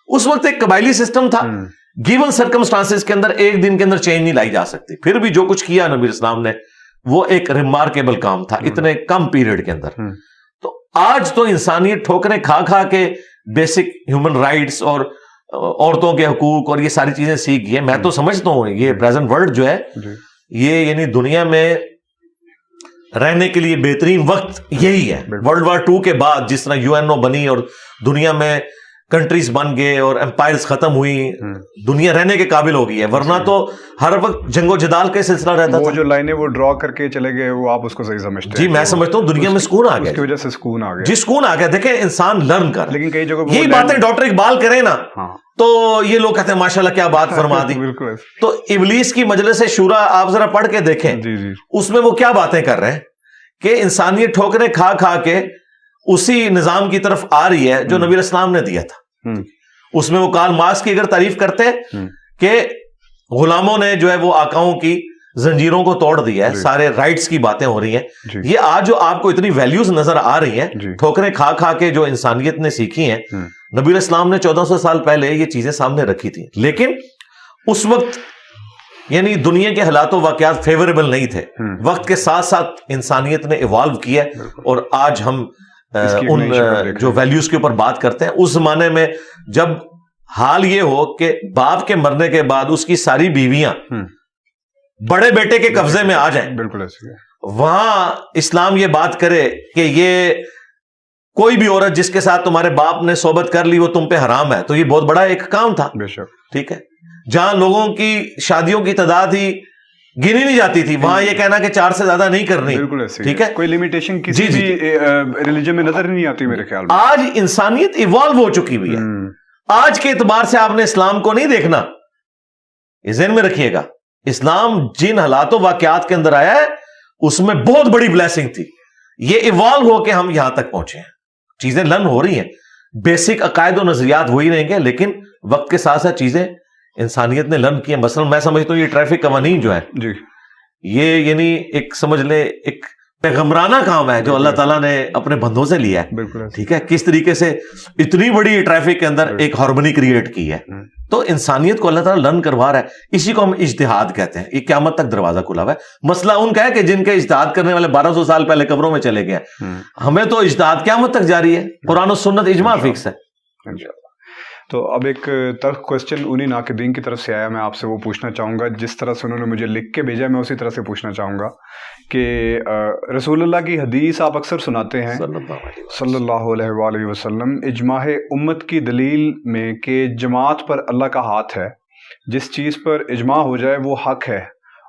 اس وقت ایک قبائلی سسٹم تھا, گیون سرکمسٹانسز کے اندر ایک دن کے اندر چینج نہیں لائی جا سکتی. پھر بھی جو کچھ کیا نبی الاسلام نے وہ ایک ریمارکیبل کام تھا اتنے کم پیریڈ کے اندر. تو آج تو انسانیت ٹھوکریں کھا کھا کے بیسک ہیومن رائٹس اور عورتوں کے حقوق اور یہ ساری چیزیں سیکھ گئی ہیں. میں تو سمجھتا ہوں یہ پریزنٹ ورلڈ جو ہے یہ یعنی دنیا میں رہنے کے لیے بہترین وقت یہی ہے. ورلڈ وار 2 کے بعد جس طرح UNO بنی اور دنیا میں کنٹریز بن گئے اور امپائرز ختم ہوئی, دنیا رہنے کے قابل ہو گئی ہے. ورنہ تو ہر وقت جنگ و جدال کا سلسلہ رہتا تھا. وہ جو لائنیں وہ ڈرا کر کے چلے گئے وہ آپ اس کو صحیح سمجھتے ہیں؟ جی میں سمجھتا ہوں دنیا میں سکون آ گیا, اس کی وجہ سے سکون آ گیا. جی سکون آ گیا. دیکھیں انسان لرن کر, لیکن کئی جگہ یہی باتیں ڈاکٹر اقبال کریں نا تو یہ لوگ کہتے ہیں ماشاءاللہ کیا بات فرما دی. تو ابلیس کی مجلس شورا آپ ذرا پڑھ کے دیکھیں, اس میں وہ کیا باتیں کر رہے ہیں کہ انسانیت ٹھوکریں کھا کھا کے اسی نظام کی طرف آ رہی ہے جو نبی الاسلام نے دیا تھا. اس میں وہ کارل مارکس کی اگر تعریف کرتے کہ غلاموں نے جو ہے وہ آقاؤں کی زنجیروں کو توڑ دیا ہے, جی. سارے رائٹس کی باتیں ہو رہی ہیں. جی. یہ آج جو آپ کو اتنی ویلیوز نظر آ رہی ہیں, جی. ٹھوکریں کھا کھا کے جو انسانیت نے سیکھی ہیں, نبی علیہ السلام نے 1400 سال پہلے یہ چیزیں سامنے رکھی تھی, لیکن اس وقت یعنی دنیا کے حالات و واقعات فیوریبل نہیں تھے. وقت کے ساتھ ساتھ انسانیت نے ایوالو کیا ہے, اور آج ہم ان جو ویلیوز کے اوپر بات کرتے ہیں. اس زمانے میں جب حال یہ ہو کہ باپ کے مرنے کے بعد اس کی ساری بیویاں بڑے بیٹے کے قبضے میں آ جائیں, بالکل ایسے وہاں اسلام یہ بات کرے کہ یہ کوئی بھی عورت جس کے ساتھ تمہارے باپ نے صحبت کر لی وہ تم پہ حرام ہے, تو یہ بہت بڑا ایک کام تھا. بے شک. ٹھیک ہے, جہاں لوگوں کی شادیوں کی تعداد ہی گنی نہیں جاتی تھی, وہاں یہ کہنا کہ 4 سے زیادہ نہیں کرنی. بالکل ایسے. ٹھیک ہے, کوئی لمیٹیشن کسی بھی ریلیجن میں نظر نہیں آتی میرے خیال میں. آج انسانیت ایوالو ہو چکی ہوئی ہے. آج کے اعتبار سے آپ نے اسلام کو نہیں دیکھنا, یہ ذہن میں رکھیے گا. اسلام جن حالات و واقعات کے اندر آیا ہے اس میں بہت بڑی بلیسنگ تھی. یہ ایوالو ہو کے ہم یہاں تک پہنچے ہیں. چیزیں لرن ہو رہی ہیں, بیسک عقائد و نظریات وہی رہیں گے, لیکن وقت کے ساتھ ساتھ چیزیں انسانیت نے لرن کی ہیں. مثلا میں سمجھتا ہوں یہ ٹریفک قوانین جو ہے جی, یہ یعنی ایک سمجھ لے ایک پیغمبرانہ کام ہے جو اللہ تعالیٰ نے اپنے بندوں سے لیا ہے. بالکل. ٹھیک ہے, کس طریقے سے اتنی بڑی ٹریفک کے اندر ایک ہارمونی کریٹ کی ہے, تو انسانیت کو اللہ تعالیٰ لرن کروا رہا ہے. اسی کو ہم اجتہاد کہتے ہیں. یہ قیامت تک دروازہ کھلا ہوا ہے. مسئلہ ان کا ہے کہ جن کے اجتہاد کرنے والے 1200 سال پہلے قبروں میں چلے گئے, ہمیں تو اجتہاد قیامت تک جاری ہے. قرآن و سنت اجماع فکس ہے. تو اب ایک تلخ کوسچن انہی ناقدین کی طرف سے آیا, میں آپ سے وہ پوچھنا چاہوں گا. جس طرح سے انہوں نے مجھے لکھ کے بھیجا میں اسی طرح سے پوچھنا چاہوں گا کہ رسول اللہ کی حدیث آپ اکثر سناتے ہیں صلی اللہ علیہ وآلہ وسلم, اجماع امت کی دلیل میں کہ جماعت پر اللہ کا ہاتھ ہے, جس چیز پر اجماع ہو جائے وہ حق ہے,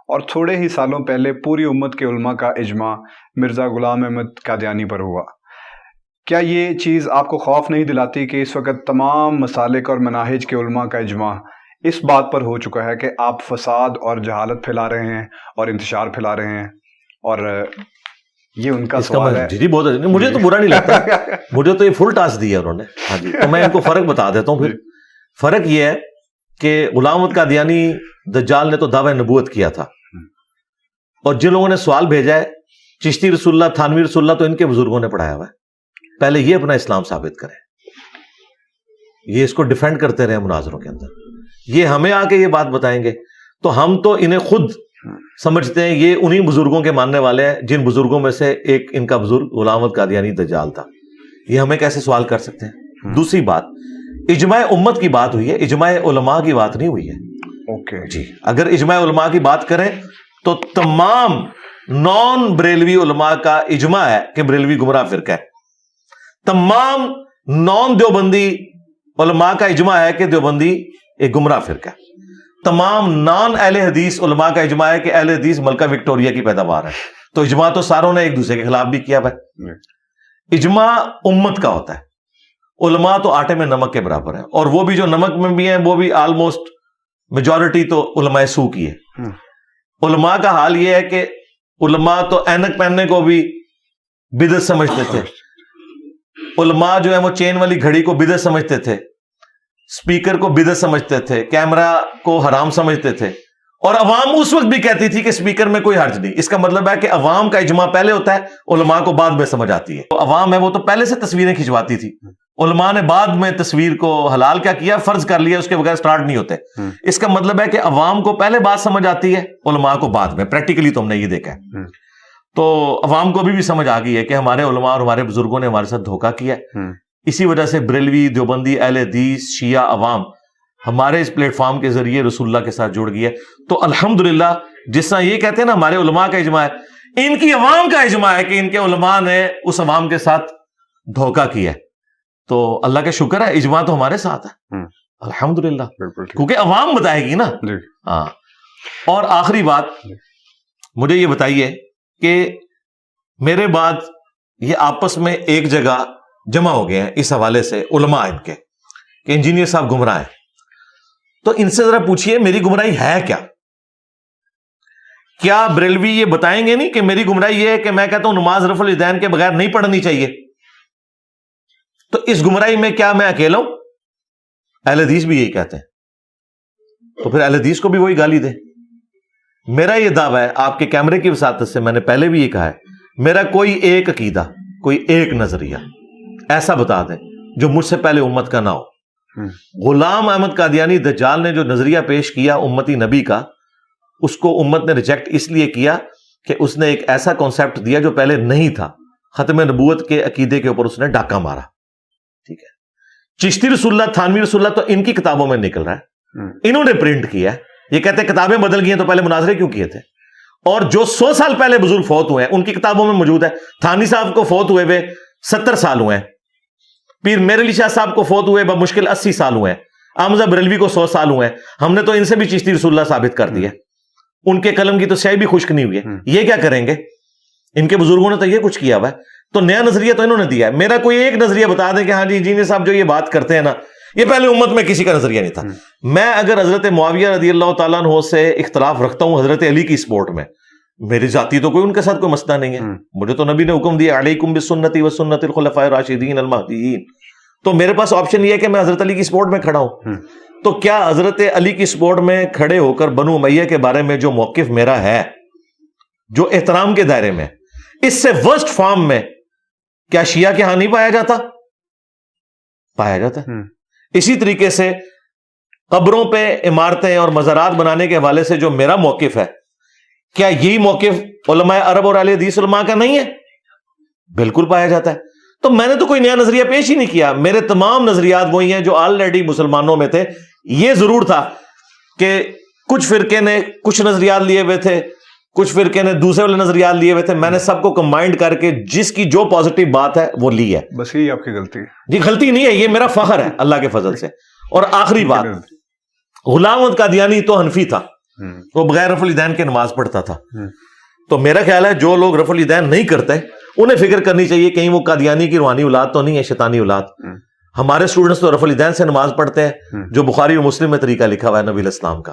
اور تھوڑے ہی سالوں پہلے پوری امت کے علماء کا اجماع مرزا غلام احمد قادیانی پر ہوا. کیا یہ چیز آپ کو خوف نہیں دلاتی کہ اس وقت تمام مسالک اور مناہج کے علماء کا اجماع اس بات پر ہو چکا ہے کہ آپ فساد اور جہالت پھیلا رہے ہیں اور انتشار پھیلا رہے ہیں؟ اور یہ ان کا سوال ہے. جی بہت اچھا, مجھے تو برا نہیں لگتا, مجھے تو یہ فل ٹاسک دیا انہوں نے. ہاں جی, تو میں ان کو فرق بتا دیتا ہوں. پھر فرق یہ ہے کہ غلام احمد قادیانی دجال نے تو دعوی نبوت کیا تھا, اور جن لوگوں نے سوال بھیجا ہے چشتی رسول اللہ, تھانوی رسول اللہ, تو ان کے بزرگوں نے پڑھایا ہوا ہے. پہلے یہ اپنا اسلام ثابت کریں, یہ اس کو ڈیفینڈ کرتے رہے مناظروں کے اندر, یہ ہمیں آ کے یہ بات بتائیں گے تو ہم تو انہیں خود سمجھتے ہیں یہ انہی بزرگوں کے ماننے والے ہیں جن بزرگوں میں سے ایک ان کا بزرگ غلام احمد قادیانی دجال تھا. یہ ہمیں کیسے سوال کر سکتے ہیں؟ دوسری بات, اجماع امت کی بات ہوئی ہے, اجماع علماء کی بات نہیں ہوئی ہے. اوکے جی, اگر اجماع علماء کی بات کریں تو تمام نان بریلوی علماء کا اجماع ہے کہ بریلوی گمراہ فرقہ ہے. تمام نان دیوبندی علماء کا اجماع ہے کہ دیوبندی ایک گمراہ فرقہ ہے. تمام نان اہل حدیث علماء کا اجماع ہے کہ اہل حدیث ملکہ وکٹوریہ کی پیداوار ہے. تو اجماع تو ساروں نے ایک دوسرے کے خلاف بھی کیا ہے. اجماع امت کا ہوتا ہے, علماء تو آٹے میں نمک کے برابر ہیں, اور وہ بھی جو نمک میں بھی ہیں وہ بھی آلموسٹ میجورٹی تو علماء سو کی ہے. علماء کا حال یہ ہے کہ علماء تو اینک پہننے کو بھی بدعت سمجھتے تھے, علماء جو ہے وہ چین والی گھڑی کو بدعت سمجھتے تھے, سپیکر کو بدعت سمجھتے تھے, کیمرہ کو حرام سمجھتے تھے, اور عوام اس وقت بھی کہتی تھی کہ سپیکر میں کوئی حرج نہیں. اس کا مطلب ہے کہ عوام کا اجماع پہلے ہوتا ہے, علماء کو بعد میں سمجھ آتی ہے. عوام ہے وہ تو پہلے سے تصویریں کھنچواتی تھی, علماء نے بعد میں تصویر کو حلال کیا کیا, فرض کر لیا, اس کے بغیر سٹارٹ نہیں ہوتے. اس کا مطلب ہے کہ عوام کو پہلے بات سمجھ آتی ہے, علماء کو بعد میں. پریکٹیکلی تو ہم نے یہ دیکھا ہے. تو عوام کو بھی سمجھ آ گئی ہے کہ ہمارے علماء اور ہمارے بزرگوں نے ہمارے ساتھ دھوکہ کیا ہے. اسی وجہ سے بریلوی, دیوبندی, اہل حدیث, شیعہ عوام ہمارے اس پلیٹ فارم کے ذریعے رسول اللہ کے ساتھ جڑ گئی ہے. تو الحمدللہ جس طرح یہ کہتے ہیں نا ہمارے علماء کا اجماع ہے, ان کی عوام کا اجماع ہے کہ ان کے علماء نے اس عوام کے ساتھ دھوکہ کیا ہے. تو اللہ کا شکر ہے اجماع تو ہمارے ساتھ ہے الحمدللہ, کیونکہ عوام بتائے گی نا. ہاں. اور آخری بات مجھے یہ بتائیے کہ میرے بعد یہ آپس میں ایک جگہ جمع ہو گئے ہیں اس حوالے سے علماء ان کے کہ انجینئر صاحب گمراہ ہیں, تو ان سے ذرا پوچھئے میری گمراہی ہے کیا؟ کیا بریلوی یہ بتائیں گے نہیں کہ میری گمراہی یہ ہے کہ میں کہتا ہوں نماز رفع الیدین کے بغیر نہیں پڑھنی چاہیے, تو اس گمراہی میں کیا میں اکیلا ہوں؟ اہل حدیث بھی یہی کہتے ہیں, تو پھر اہل حدیث کو بھی وہی گالی دے. میرا یہ دعویٰ ہے آپ کے کیمرے کی وساطت سے، میں نے پہلے بھی یہ کہا ہے، میرا کوئی ایک عقیدہ، کوئی ایک نظریہ ایسا بتا دیں جو مجھ سے پہلے امت کا نہ ہو۔ غلام احمد قادیانی دجال نے جو نظریہ پیش کیا امتی نبی کا، اس کو امت نے ریجیکٹ اس لیے کیا کہ اس نے ایک ایسا کانسیپٹ دیا جو پہلے نہیں تھا، ختم نبوت کے عقیدے کے اوپر اس نے ڈاکہ مارا۔ ٹھیک ہے، چشتی رسول اللہ، تھانوی رسول اللہ تو ان کی کتابوں میں نکل رہا ہے، انہوں نے پرنٹ کیا ہے۔ یہ کہتے ہیں کتابیں بدل گئی ہیں تو پہلے مناظرے کیوں کیے تھے؟ اور جو 100 سال پہلے بزرگ فوت ہوئے ہیں ان کی کتابوں میں موجود ہے۔ تھانوی صاحب کو فوت ہوئے 70 سال ہوئے ہیں، پیر میر علی شاہ صاحب کو فوت ہوئے بمشکل 80 سال ہوئے ہیں، احمد بریلوی کو 100 سال ہوئے ہیں۔ ہم نے تو ان سے بھی چشتی رسول اللہ ثابت کر دیا، ان کے قلم کی تو سیاہی بھی خشک نہیں ہوئی ہے۔ یہ کیا کریں گے؟ ان کے بزرگوں نے تو یہ کچھ کیا ہوا ہے، تو نیا نظریہ تو انہوں نے دیا ہے۔ میرا کوئی ایک نظریہ بتا دیں کہ ہاں جی انجینئر صاحب جو یہ بات کرتے ہیں نا، یہ پہلے امت میں کسی کا نظریہ نہیں تھا۔ میں اگر حضرت معاویہ رضی اللہ تعالیٰ عنہ سے اختلاف رکھتا ہوں حضرت علی کی سپورٹ میں، میری ذاتی تو کوئی ان کے ساتھ کوئی مسئلہ نہیں ہے، مجھے تو نبی نے حکم دیا علیکم بسنتی و سنت الخلفاء الراشدین المہدیین، تو میرے پاس آپشن یہ ہے کہ میں حضرت علی کی سپورٹ میں کھڑا ہوں۔ تو کیا حضرت علی کی سپورٹ میں کھڑے ہو کر بنو امیہ کے بارے میں جو موقف میرا ہے، جو احترام کے دائرے میں، اس سے ورسٹ فارم میں کیا شیعہ کے ہاں نہیں پایا جاتا؟ پایا جاتا ہے۔ اسی طریقے سے قبروں پہ عمارتیں اور مزارات بنانے کے حوالے سے جو میرا موقف ہے، کیا یہی موقف علماء عرب اور اہل حدیث علماء کا نہیں ہے؟ بالکل پایا جاتا ہے۔ تو میں نے تو کوئی نیا نظریہ پیش ہی نہیں کیا، میرے تمام نظریات وہی ہیں جو آلریڈی مسلمانوں میں تھے۔ یہ ضرور تھا کہ کچھ فرقے نے کچھ نظریات لیے ہوئے تھے، کچھ فرقے نے دوسرے والے نظریات لیے ہوئے تھے، میں نے سب کو کمبائنڈ کر کے جس کی جو پازیٹیو بات ہے وہ لی ہے۔ بس یہی آپ کی غلطی ہے؟ جی غلطی نہیں ہے، یہ میرا فخر ہے اللہ کے فضل سے۔ اور آخری بات، غلام احمد قادیانی تو حنفی تھا، وہ بغیر رفع الیدین کے نماز پڑھتا تھا۔ تو میرا خیال ہے جو لوگ رفع الیدین نہیں کرتے انہیں فکر کرنی چاہیے کہیں وہ قادیانی کی روحانی اولاد تو نہیں ہے، شیطانی اولاد۔ ہمارے اسٹوڈنٹس تو رفع الیدین سے نماز پڑھتے ہیں، جو بخاری و مسلم میں طریقہ لکھا ہوا ہے نبی علیہ السلام کا۔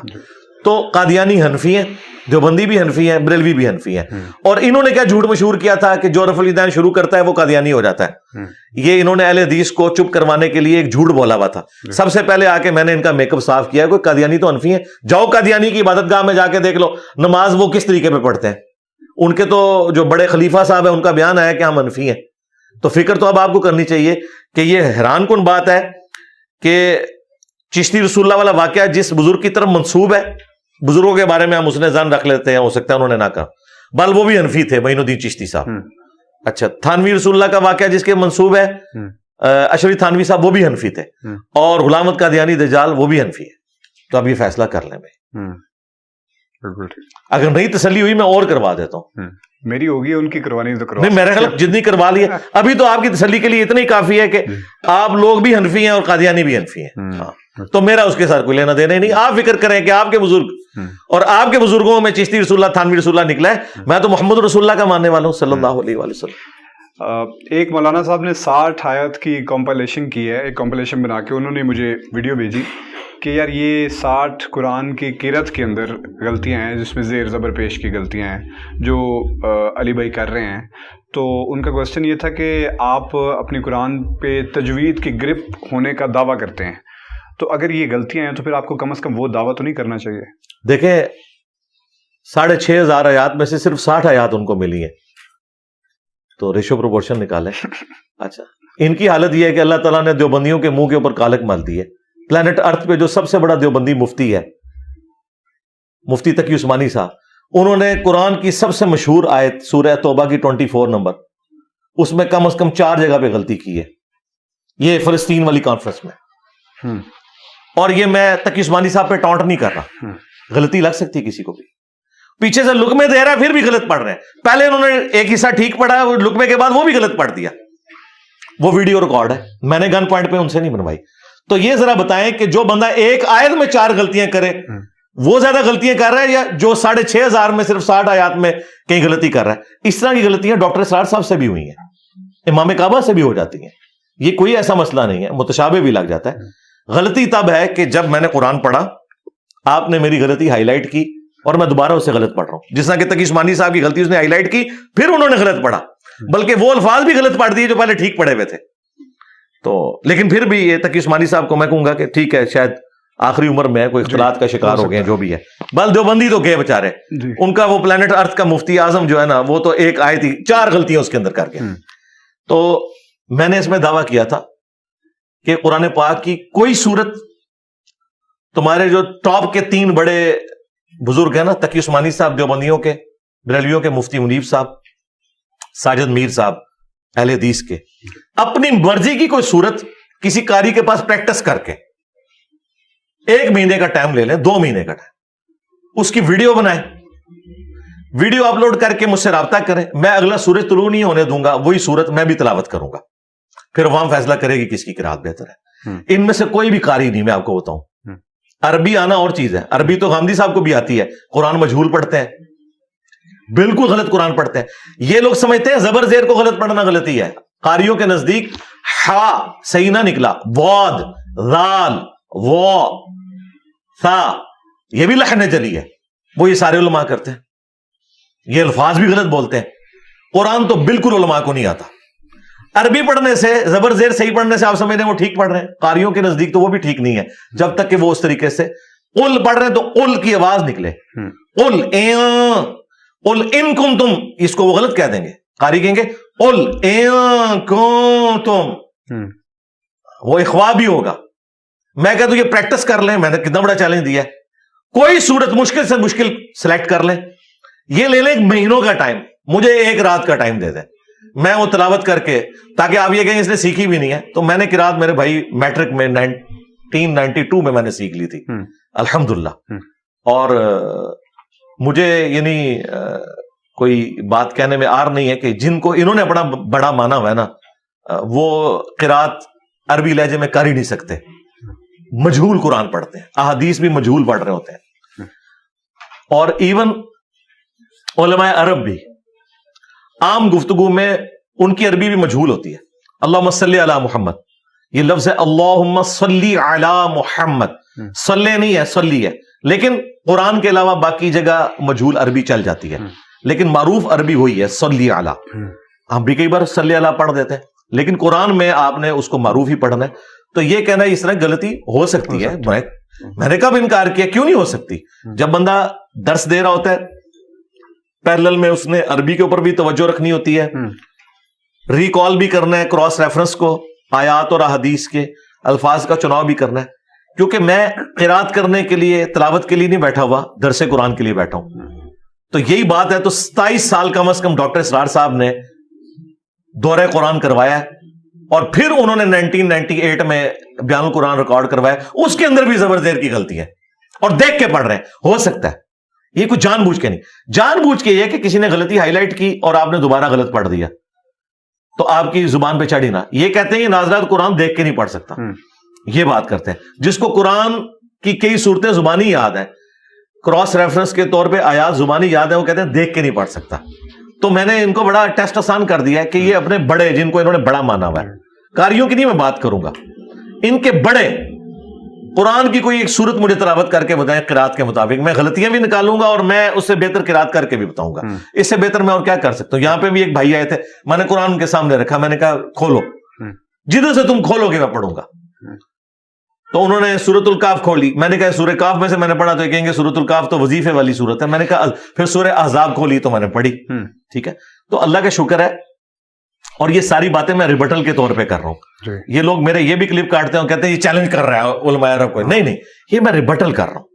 تو قادیانی حنفی ہیں، دیوبندی بھی حنفی ہیں، بریلوی بھی حنفی ہیں۔ اور انہوں نے کیا جھوٹ مشہور کیا تھا کہ جو رفع الیدین شروع کرتا ہے وہ قادیانی ہو جاتا ہے۔ یہ انہوں نے اہل حدیث کو چپ کروانے کے لیے ایک جھوٹ بولا ہوا تھا۔ سب سے پہلے آ کے میں نے ان کا میک اپ صاف کیا، کوئی قادیانی تو حنفی ہیں، جاؤ قادیانی کی عبادت گاہ میں جا کے دیکھ لو نماز وہ کس طریقے پہ پڑھتے ہیں۔ ان کے تو جو بڑے خلیفہ صاحب ہیں ان کا بیان آیا کہ ہم حنفی ہیں۔ تو فکر تو اب آپ کو کرنی چاہیے کہ یہ حیران کن بات ہے کہ چشتی رسول اللہ والا واقعہ جس بزرگ کی طرف منسوب ہے، بزرگوں کے بارے میں ہم اس نے زن رکھ لیتے ہیں، ہو سکتا ہے انہوں نے نہ کہا، بل وہ بھی حنفی تھے، معین الدین چشتی صاحب۔ اچھا، تھانوی رسول اللہ کا واقعہ جس کے منسوب ہے اشرف تھانوی صاحب، وہ بھی حنفی تھے، اور غلام احمد قادیانی دجال وہ بھی حنفی ہے۔ تو اب یہ فیصلہ کر لیں بھائی، اگر نہیں تسلی ہوئی میں اور کروا دیتا ہوں۔ میری ہوگی، ان کی کروانی تو کروا نہیں، میرے خیال جتنی کروا لی ہے ابھی تو آپ کی تسلی کے لیے اتنا ہی کافی ہے کہ آپ لوگ بھی حنفی ہیں اور قادیانی بھی حنفی ہیں۔ تو میرا اس کے ساتھ کوئی لینا دینا ہی نہیں۔ آپ فکر کریں کہ آپ کے بزرگ اور آپ کے بزرگوں میں چشتی رسول اللہ، تھانوی رسول اللہ نکلا ہے، میں تو محمد رسول اللہ کا ماننے والا ہوں صلی اللہ علیہ وآلہ وسلم۔ ایک مولانا صاحب نے 60 آیت کی کمپائلیشن کی ہے، ایک کمپائلیشن بنا کے انہوں نے مجھے ویڈیو بھیجی کہ یار یہ 60 قرآن کی قرأت کے اندر غلطیاں ہیں، جس میں زیر زبر پیش کی غلطیاں ہیں جو علی بھائی کر رہے ہیں۔ تو ان کا کوشچن یہ تھا کہ آپ اپنی قرآن پہ تجوید کی گرپ ہونے کا دعویٰ کرتے ہیں، تو اگر یہ غلطیاں ہیں تو پھر آپ کو کم از کم وہ دعویٰ تو نہیں کرنا چاہیے؟ دیکھیں 6,500 آیات میں سے صرف 60 آیات ان کو ملی ہیں، تو ریشو پروپورشن نکالیں۔ اچھا، ان کی حالت یہ ہے کہ اللہ تعالیٰ نے دیوبندیوں کے منہ کے اوپر کالک مال دی ہے۔ پلانٹ ارتھ پہ جو سب سے بڑا دیوبندی مفتی ہے، مفتی تقی عثمانی صاحب، انہوں نے قرآن کی سب سے مشہور آیت سورہ توبہ کی 24 نمبر، اس میں کم از کم 4 جگہ پہ غلطی کی ہے، یہ فلسطین والی کانفرنس میں۔ اور یہ میں تقی عثمانی صاحب پہ ٹانٹ نہیں کر رہا، غلطی لگ سکتی کسی کو بھی، پیچھے سے لقمے دے رہا ہے پھر بھی غلط پڑھ رہے ہیں۔ پہلے انہوں نے ایک حصہ ٹھیک پڑھا، لقمے کے بعد وہ بھی غلط پڑھ دیا، وہ ویڈیو ریکارڈ ہے، میں نے گن پوائنٹ پہ ان سے نہیں بنوائی۔ تو یہ ذرا بتائیں کہ جو بندہ ایک آیت میں 4 غلطیاں کرے وہ زیادہ غلطیاں کر رہا ہے، یا جو 6,500 میں صرف 60 آیات میں کہیں غلطی کر رہا ہے؟ اس طرح کی غلطیاں ڈاکٹر اسرار صاحب سے بھی ہوئی ہیں، امام کعبہ سے بھی ہو جاتی ہیں، یہ کوئی ایسا مسئلہ نہیں ہے، متشابہ بھی لگ جاتا ہے۔ غلطی تب ہے کہ جب میں نے قرآن پڑھا، آپ نے میری غلطی ہائی لائٹ کی اور میں دوبارہ اسے غلط پڑھ رہا ہوں، جس طرح کہ تقی عثمانی صاحب کی غلطی اس نے ہائی لائٹ کی، پھر انہوں نے غلط پڑھا، بلکہ وہ الفاظ بھی غلط پڑھ دیے جو پہلے ٹھیک پڑھے ہوئے تھے۔ تو لیکن پھر بھی یہ تقی عثمانی صاحب کو میں کہوں گا کہ ٹھیک ہے، شاید آخری عمر میں کوئی اختلاط کا شکار ہو گئے جو بھی ہے. بل دیوبندی تو گئے بےچارے, ان کا وہ پلانٹ ارتھ کا مفتی اعظم جو ہے نا وہ تو ایک آئی تھی 4 غلطیاں اس کے اندر کر کے. تو میں نے اس میں دعویٰ کیا تھا کہ قرآن پاک کی کوئی صورت, تمہارے جو ٹاپ کے 3 بڑے بزرگ ہیں نا, تقی عثمانی صاحب دیوبندیوں کے, بریلویوں کے مفتی منیب صاحب, ساجد میر صاحب اہل حدیث کے, اپنی مرضی کی کوئی صورت کسی قاری کے پاس پریکٹس کر کے 1 مہینے کا ٹائم لے لیں, 2 مہینے کا ٹائم, اس کی ویڈیو بنائیں, ویڈیو اپلوڈ کر کے مجھ سے رابطہ کریں, میں اگلا سورج طلوع نہیں ہونے دوں گا, وہی صورت میں بھی تلاوت کروں گا, پھر عوام فیصلہ کرے گی کس کی قرات بہتر ہے. ان میں سے کوئی بھی قاری نہیں, میں آپ کو بتاؤں. عربی آنا اور چیز ہے, عربی تو غامدی صاحب کو بھی آتی ہے, قرآن مجہول پڑھتے ہیں, بالکل غلط قرآن پڑھتے ہیں. یہ لوگ سمجھتے ہیں زبر زیر کو غلط پڑھنا غلطی ہے, قاریوں کے نزدیک ہا صحیح نہ نکلا, واد ذال وا ثا یہ بھی لحن جلی ہے, وہ یہ سارے علماء کرتے ہیں, یہ الفاظ بھی غلط بولتے ہیں. قرآن تو بالکل علماء کو نہیں آتا. عربی پڑھنے سے, زبر زیر صحیح پڑھنے سے آپ سمجھتے ہیں وہ ٹھیک پڑھ رہے ہیں, قاریوں کے نزدیک تو وہ بھی ٹھیک نہیں ہے جب تک کہ وہ اس طریقے سے قل پڑھ رہے ہیں تو قل کی آواز نکلے, قل قل ان کنتم, اس کو وہ غلط کہہ دیں گے, قاری کہیں گے قل ان کنتم, وہ اخوا بھی ہوگا. میں کہتا ہوں یہ پریکٹس کر لیں, میں نے کتنا بڑا چیلنج دیا ہے, کوئی صورت مشکل سے مشکل سلیکٹ کر لیں, یہ لے لیں 1 مہینوں کا ٹائم, مجھے 1 رات کا ٹائم دے دیں, میں وہ تلاوت کر کے, تاکہ آپ یہ کہیں اس نے سیکھی بھی نہیں ہے. تو میں نے قرات میرے بھائی میٹرک میں 1992 میں نے سیکھ لی تھی الحمدللہ. اور مجھے یعنی کوئی بات کہنے میں آر نہیں ہے کہ جن کو انہوں نے اپنا بڑا مانا ہوا ہے نا, وہ قرات عربی لہجے میں کر ہی نہیں سکتے, مجہول قرآن پڑھتے ہیں, احادیث بھی مجہول پڑھ رہے ہوتے ہیں. اور ایون علماء عرب بھی عام گفتگو میں ان کی عربی بھی مجہول ہوتی ہے. اللہم صلی علی محمد, یہ لفظ ہے اللہم صلی علی محمد, صلی نہیں ہے صلی ہے, لیکن قرآن کے علاوہ باقی جگہ مجہول عربی چل جاتی ہے, لیکن معروف عربی وہی ہے صلی علی. ہم بھی کئی بار صلی علی پڑھ دیتے ہیں, لیکن قرآن میں آپ نے اس کو معروف ہی پڑھنا ہے. تو یہ کہنا اس طرح غلطی ہو سکتی ہے, میں نے کب انکار کیا, کیوں نہیں ہو سکتی. جب بندہ درس دے رہا ہوتا ہے پیرلل میں اس نے عربی کے اوپر بھی توجہ رکھنی ہوتی ہے, ریکال بھی کرنا ہے, کراس ریفرنس کو آیات اور احادیث کے الفاظ کا چناؤ بھی کرنا ہے. کیونکہ میں قرات کرنے کے لیے, تلاوت کے لیے نہیں بیٹھا ہوا, درس قرآن کے لیے بیٹھا ہوں. تو یہی بات ہے. تو 27 سال کم از کم ڈاکٹر اسرار صاحب نے دورہ قرآن کروایا, اور پھر انہوں نے 1998 میں بیان القرآن ریکارڈ کروایا, اس کے اندر بھی زبر زیر کی غلطی ہے, اور دیکھ کے پڑھ رہے ہیں. ہو سکتا ہے یہ کوئی جان بوجھ کے نہیں, جان بوجھ کے یہ کہ کسی نے غلطی ہائی لائٹ کی اور آپ نے دوبارہ غلط پڑھ دیا تو آپ کی زبان پہ چڑھی نہ. یہ کہتے ہیں یہ ناظرات قرآن دیکھ کے نہیں پڑھ سکتا, یہ بات کرتے ہیں. جس کو قرآن کی کئی صورتیں زبانی یاد ہیں, کراس ریفرنس کے طور پہ آیات زبانی یاد ہیں, وہ کہتے ہیں دیکھ کے نہیں پڑھ سکتا. تو میں نے ان کو بڑا ٹیسٹ آسان کر دیا ہے کہ یہ اپنے بڑے, جن کو انہوں نے بڑا مانا ہوا ہے, قاریوں کی نہیں میں بات کروں گا, ان کے بڑے قرآن کی کوئی ایک صورت مجھے تلاوت کر کے بتائیں قرات کے مطابق, میں غلطیاں بھی نکالوں گا اور میں اس سے بہتر قرات کر کے بھی بتاؤں گا. اس سے بہتر میں اور کیا کر سکتا ہوں. یہاں پہ بھی ایک بھائی آئے تھے, میں نے قرآن ان کے سامنے رکھا, میں نے کہا کھولو, جدھر سے تم کھولو گے میں پڑھوں گا. تو انہوں نے سورۃ الکاف کھولی, میں نے کہا سورہ کاف میں سے میں نے پڑھا, تو یہ کہیں گے سورۃ الکاف تو وظیفے والی سورت ہے. میں نے کہا پھر سورہ احزاب کھولی تو میں نے پڑھی. ٹھیک ہے, تو اللہ کا شکر ہے. اور یہ ساری باتیں میں ریبٹل کے طور پہ کر رہا ہوں. یہ لوگ میرے یہ بھی کلپ کاٹتے ہیں, کہتے ہیں یہ چیلنج کر رہا ہے علماء عرب کو. نہیں, یہ میں ریبٹل کر رہا ہوں.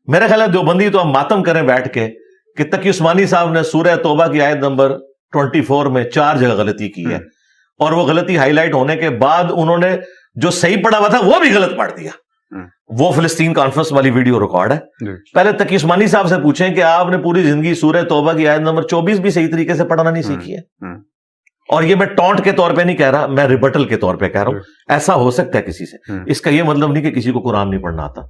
میرا خیال ہے دیوبندی تو ہم ماتم کریں بیٹھ کے کہ تقی عثمانی صاحب نے سورہ توبہ کی آیت نمبر 24 میں 4 جگہ غلطی کی ہے, اور وہ غلطی ہائی لائٹ ہونے کے بعد انہوں نے جو صحیح پڑھا ہوا تھا وہ بھی غلط پڑھ دیا. وہ فلسطین کانفرنس والی ویڈیو ریکارڈ ہے. پہلے تقی عثمانی صاحب سے پوچھیں کہ آپ نے پوری زندگی سورہ توبہ کی آیت نمبر 24 بھی صحیح طریقے سے پڑھنا نہیں سیکھی ہے. اور یہ میں ٹونٹ کے طور پہ نہیں کہہ رہا, میں ریبٹل کے طور پہ کہہ رہا ہوں. ایسا ہو سکتا ہے کسی سے, اس کا یہ مطلب نہیں کہ کسی کو قرآن نہیں پڑھنا آتا.